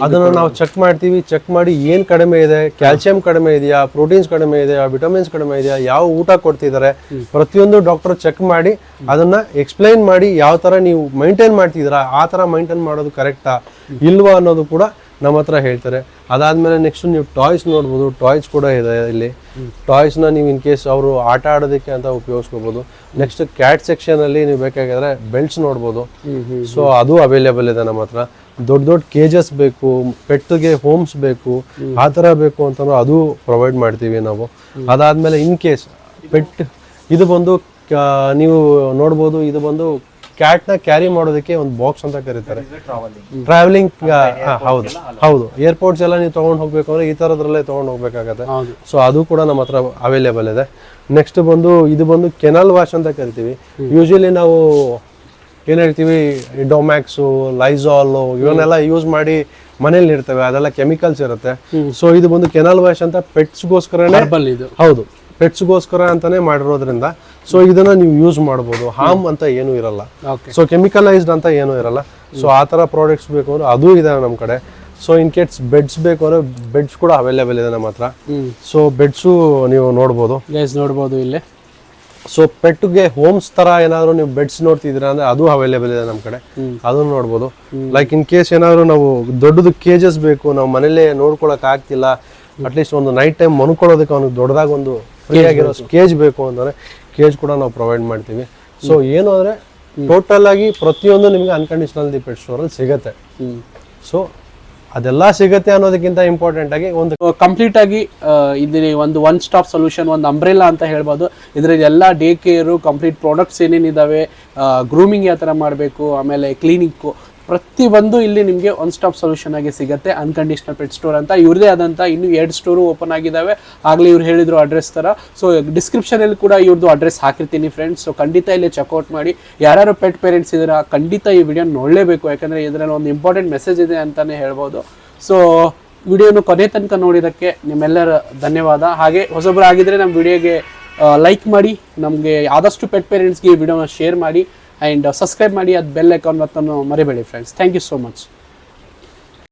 ಅದನ್ನ ನಾವು ಚೆಕ್ ಮಾಡ್ತೀವಿ. ಚೆಕ್ ಮಾಡಿ ಏನ್ ಕಡಿಮೆ ಇದೆ, ಕ್ಯಾಲ್ಸಿಯಂ ಕಡಿಮೆ ಇದೆಯಾ, ಪ್ರೋಟೀನ್ಸ್ ಕಡಿಮೆ ಇದೆಯಾ, ವಿಟಮಿನ್ಸ್ ಕಡಿಮೆ ಇದೆಯಾ, ಯಾವ ಊಟ ಕೊಡ್ತಿದ್ದಾರೆ, ಪ್ರತಿಯೊಂದು ಡಾಕ್ಟರ್ ಚೆಕ್ ಮಾಡಿ ಅದನ್ನ ಎಕ್ಸ್ಪ್ಲೈನ್ ಮಾಡಿ ಯಾವ ತರ ನೀವು ಮೈಂಟೈನ್ ಮಾಡ್ತಿದ್ದೀರಾ, ಆ ತರ ಮೈಂಟೈನ್ ಮಾಡೋದು ಕರೆಕ್ಟಾ ಇಲ್ವಾ ಅನ್ನೋದು ಕೂಡ ನಮ್ಮ ಹತ್ರ ಹೇಳ್ತಾರೆ. ಅದಾದ್ಮೇಲೆ ನೆಕ್ಸ್ಟ್ ನೀವು ಟಾಯ್ಸ್ ನೋಡ್ಬೋದು, ಟಾಯ್ಸ್ ಕೂಡ ಇದೆ ಇಲ್ಲಿ. ಟಾಯ್ಸ್ನ ನೀವು ಇನ್ ಕೇಸ್ ಅವರು ಆಟ ಆಡೋದಕ್ಕೆ ಅಂತ ಉಪಯೋಗಿಸ್ಕೋಬಹುದು. ನೆಕ್ಸ್ಟ್ ಕ್ಯಾಟ್ ಸೆಕ್ಷನ್ ಅಲ್ಲಿ ನೀವು ಬೇಕಾಗಿದ್ರೆ ಬೆಲ್ಟ್ಸ್ ನೋಡ್ಬೋದು. ಸೊ ಅದು ಅವೈಲೇಬಲ್ ಇದೆ ನಮ್ಮ ಹತ್ರ. ದೊಡ್ಡ ದೊಡ್ಡ ಕೇಜಸ್ ಬೇಕು, ಪೆಟ್ಗೆ ಹೋಮ್ಸ್ ಬೇಕು, ಆ ಥರ ಬೇಕು ಅಂತ ಅದು ಪ್ರೊವೈಡ್ ಮಾಡ್ತೀವಿ ನಾವು. ಅದಾದ್ಮೇಲೆ ಇನ್ ಕೇಸ್ ಪೆಟ್ ಇದು ಬಂದು ನೀವು ನೋಡ್ಬೋದು, ಇದು ಬಂದು ಕ್ಯಾಟ್ನ ಕ್ಯಾರಿ ಮಾಡೋದಕ್ಕೆ ಒಂದು ಬಾಕ್ಸ್ ಅಂತ ಕರೀತಾರೆ, ಟ್ರಾವೆಲಿಂಗ್. ಹೌದು ಹೌದು, ಏರ್ಪೋರ್ಟ್ಸ್ ಎಲ್ಲ ನೀವು ತೊಗೊಂಡು ಹೋಗ್ಬೇಕು ಅಂದ್ರೆ ಈ ಥರದ್ರಲ್ಲೇ ತೊಗೊಂಡು ಹೋಗ್ಬೇಕಾಗತ್ತೆ. ಸೊ ಅದು ಕೂಡ ನಮ್ಮ ಹತ್ರ ಅವೈಲೇಬಲ್ ಇದೆ. ನೆಕ್ಸ್ಟ್ ಬಂದು ಇದು ಬಂದು ಕೆನಲ್ ವಾಶ್ ಅಂತ ಕರಿತೀವಿ. ಯೂಶಲಿ ನಾವು ಏನು ಹೇಳ್ತೀವಿ, ಡೊಮ್ಯಾಕ್ಸು, ಲೈಸಾಲು ಇವನ್ನೆಲ್ಲ ಯೂಸ್ ಮಾಡಿ ಮನೇಲಿ ಇರ್ತವೆ, ಅದೆಲ್ಲ ಕೆಮಿಕಲ್ಸ್ ಇರುತ್ತೆ. ಸೊ ಇದು ಬಂದು ಕೆನಲ್ ವಾಶ್ ಅಂತ ಪೆಟ್ಸ್ಗೋಸ್ಕರನೇ, ಹೌದು ಪೆಟ್ಸ್ಗೋಸ್ಕರ ಅಂತಾನೆ ಮಾಡಿರೋದ್ರಿಂದ ಸೊ ಇದನ್ನ ನೀವು ಯೂಸ್ ಮಾಡ್ಬೋದು. ಹಾರ್ಮ್ ಅಂತ ಏನೂ ಇರಲ್ಲ, ಸೊ ಕೆಮಿಕಲೈಸ್ಡ್ ಅಂತ ಏನೂ ಇರಲ್ಲ. ಸೊ ಆ ಥರ ಪ್ರಾಡಕ್ಟ್ಸ್ ಬೇಕು ಅಂದ್ರೆ ಅದು ಇದೆ ನಮ್ಮ ಕಡೆ. ಸೊ ಇನ್ ಕೇಸ್ ಬೆಡ್ಸ್ ಬೇಕು ಅಂದ್ರೆ ಬೆಡ್ಸ್ ಕೂಡ ಅವೈಲೇಬಲ್ ಇದೆ ನಮ್ಮ ಹತ್ರ. ಸೊ ಬೆಡ್ಸು ನೀವು ನೋಡ್ಬೋದು ಇಲ್ಲಿ. ಸೊ ಪೆಟ್ಗೆ ಹೋಮ್ಸ್ ತರ ಏನಾದ್ರು ನೀವು ಬೆಡ್ಸ್ ನೋಡ್ತಿದ್ದೀರಾ ಅಂದ್ರೆ ಅದು ಅವೈಲೇಬಲ್ ಇದೆ ನಮ್ಮ ಕಡೆ, ಅದನ್ನು ನೋಡ್ಬೋದು. ಲೈಕ್ ಇನ್ ಕೇಸ್ ಏನಾದ್ರು ನಾವು ದೊಡ್ಡದು ಕೇಜಸ್ ಬೇಕು, ನಾವು ಮನೇಲೆ ನೋಡ್ಕೊಳಕ್ ಆಗ್ತಿಲ್ಲ, ಅಟ್ಲೀಸ್ಟ್ ಒಂದು ನೈಟ್ ಟೈಮ್ ಮನ್ಕೊಳ್ಳೋದಕ್ಕೆ ಅವ್ನಿಗೆ ದೊಡ್ಡದಾಗ ಒಂದು ಫ್ರೀ ಆಗಿರೋ ಕೇಜ್ ಬೇಕು ಅಂದ್ರೆ ಕೇಜ್ ಕೂಡ ನಾವು ಪ್ರೊವೈಡ್ ಮಾಡ್ತೀವಿ. ಸೊ ಏನು ಅಂದ್ರೆ ಟೋಟಲ್ ಆಗಿ ಪ್ರತಿಯೊಂದು ನಿಮ್ಗೆ ಅನ್ಕಂಡೀಷನಲ್ ಪೆಟ್ ಸ್ಟೋರ್ ಅಲ್ಲಿ ಸಿಗತ್ತೆ. ಸೊ ಅದೆಲ್ಲ ಸಿಗತ್ತೆ ಅನ್ನೋದಕ್ಕಿಂತ ಇಂಪಾರ್ಟೆಂಟ್ ಆಗಿ ಒಂದು ಕಂಪ್ಲೀಟ್ ಆಗಿ ಇಲ್ಲಿ ಒಂದು ಒನ್ ಸ್ಟಾಪ್ ಸೊಲ್ಯೂಷನ್, ಒಂದು ಅಂಬ್ರೆಲಾ ಅಂತ ಹೇಳ್ಬೋದು. ಇದರಲ್ಲಿ ಎಲ್ಲ ಡೇ ಕೇರು, ಕಂಪ್ಲೀಟ್ ಪ್ರಾಡಕ್ಟ್ಸ್ ಏನೇನಿದಾವೆ, ಗ್ರೂಮಿಂಗ್ ಯಾವ ಥರ ಮಾಡಬೇಕು, ಆಮೇಲೆ ಕ್ಲೀನಿಕ್ಕು, ಪ್ರತಿಯೊಂದು ಇಲ್ಲಿ ನಿಮಗೆ ಒನ್ ಸ್ಟಾಪ್ ಸೊಲ್ಯೂಷನ್ ಆಗಿ ಸಿಗುತ್ತೆ. ಅನ್ಕಂಡೀಷನಲ್ ಪೆಟ್ ಸ್ಟೋರ್ ಅಂತ ಇವ್ರದೇ ಆದಂಥ ಇನ್ನೂ 2 ಸ್ಟೋರು ಓಪನ್ ಆಗಿದ್ದಾವೆ. ಆಗಲೇ ಇವ್ರು ಹೇಳಿದ್ರು ಅಡ್ರೆಸ್ ಥರ. ಸೊ ಡಿಸ್ಕ್ರಿಪ್ಷನಲ್ಲಿ ಕೂಡ ಇವ್ರದ್ದು ಅಡ್ರೆಸ್ ಹಾಕಿರ್ತೀನಿ ಫ್ರೆಂಡ್ಸ್. ಸೊ ಖಂಡಿತ ಇಲ್ಲಿ ಚೆಕ್ಔಟ್ ಮಾಡಿ. ಯಾರ್ಯಾರು ಪೆಟ್ ಪೇರೆಂಟ್ಸ್ ಇದ್ದೀರಾ ಖಂಡಿತ ಈ ವಿಡಿಯೋ ನೋಡಲೇಬೇಕು, ಯಾಕಂದರೆ ಇದರಲ್ಲಿ ಒಂದು ಇಂಪಾರ್ಟೆಂಟ್ ಮೆಸೇಜ್ ಇದೆ ಅಂತಲೇ ಹೇಳ್ಬೋದು. ಸೊ ವಿಡಿಯೋನು ಕೊನೆ ತನಕ ನೋಡಿದ್ದಕ್ಕೆ ನಿಮ್ಮೆಲ್ಲರ ಧನ್ಯವಾದ. ಹಾಗೆ ಹೊಸಬ್ರು ಆಗಿದ್ರೆ ನಮ್ಮ ವಿಡಿಯೋಗೆ ಲೈಕ್ ಮಾಡಿ, ನಮಗೆ ಆದಷ್ಟು ಪೆಟ್ ಪೇರೆಂಟ್ಸ್ಗೆ ಈ ವಿಡಿಯೋನ ಶೇರ್ ಮಾಡಿ ಆ್ಯಂಡ್ ಸಬ್ಸ್ಕ್ರೈಬ್ ಮಾಡಿ. ಅದು ಬೆಲ್ ಐಕಾನ್ ಬಟನ್ನು ಮರಿಬೇಡಿ friends. Thank you so much.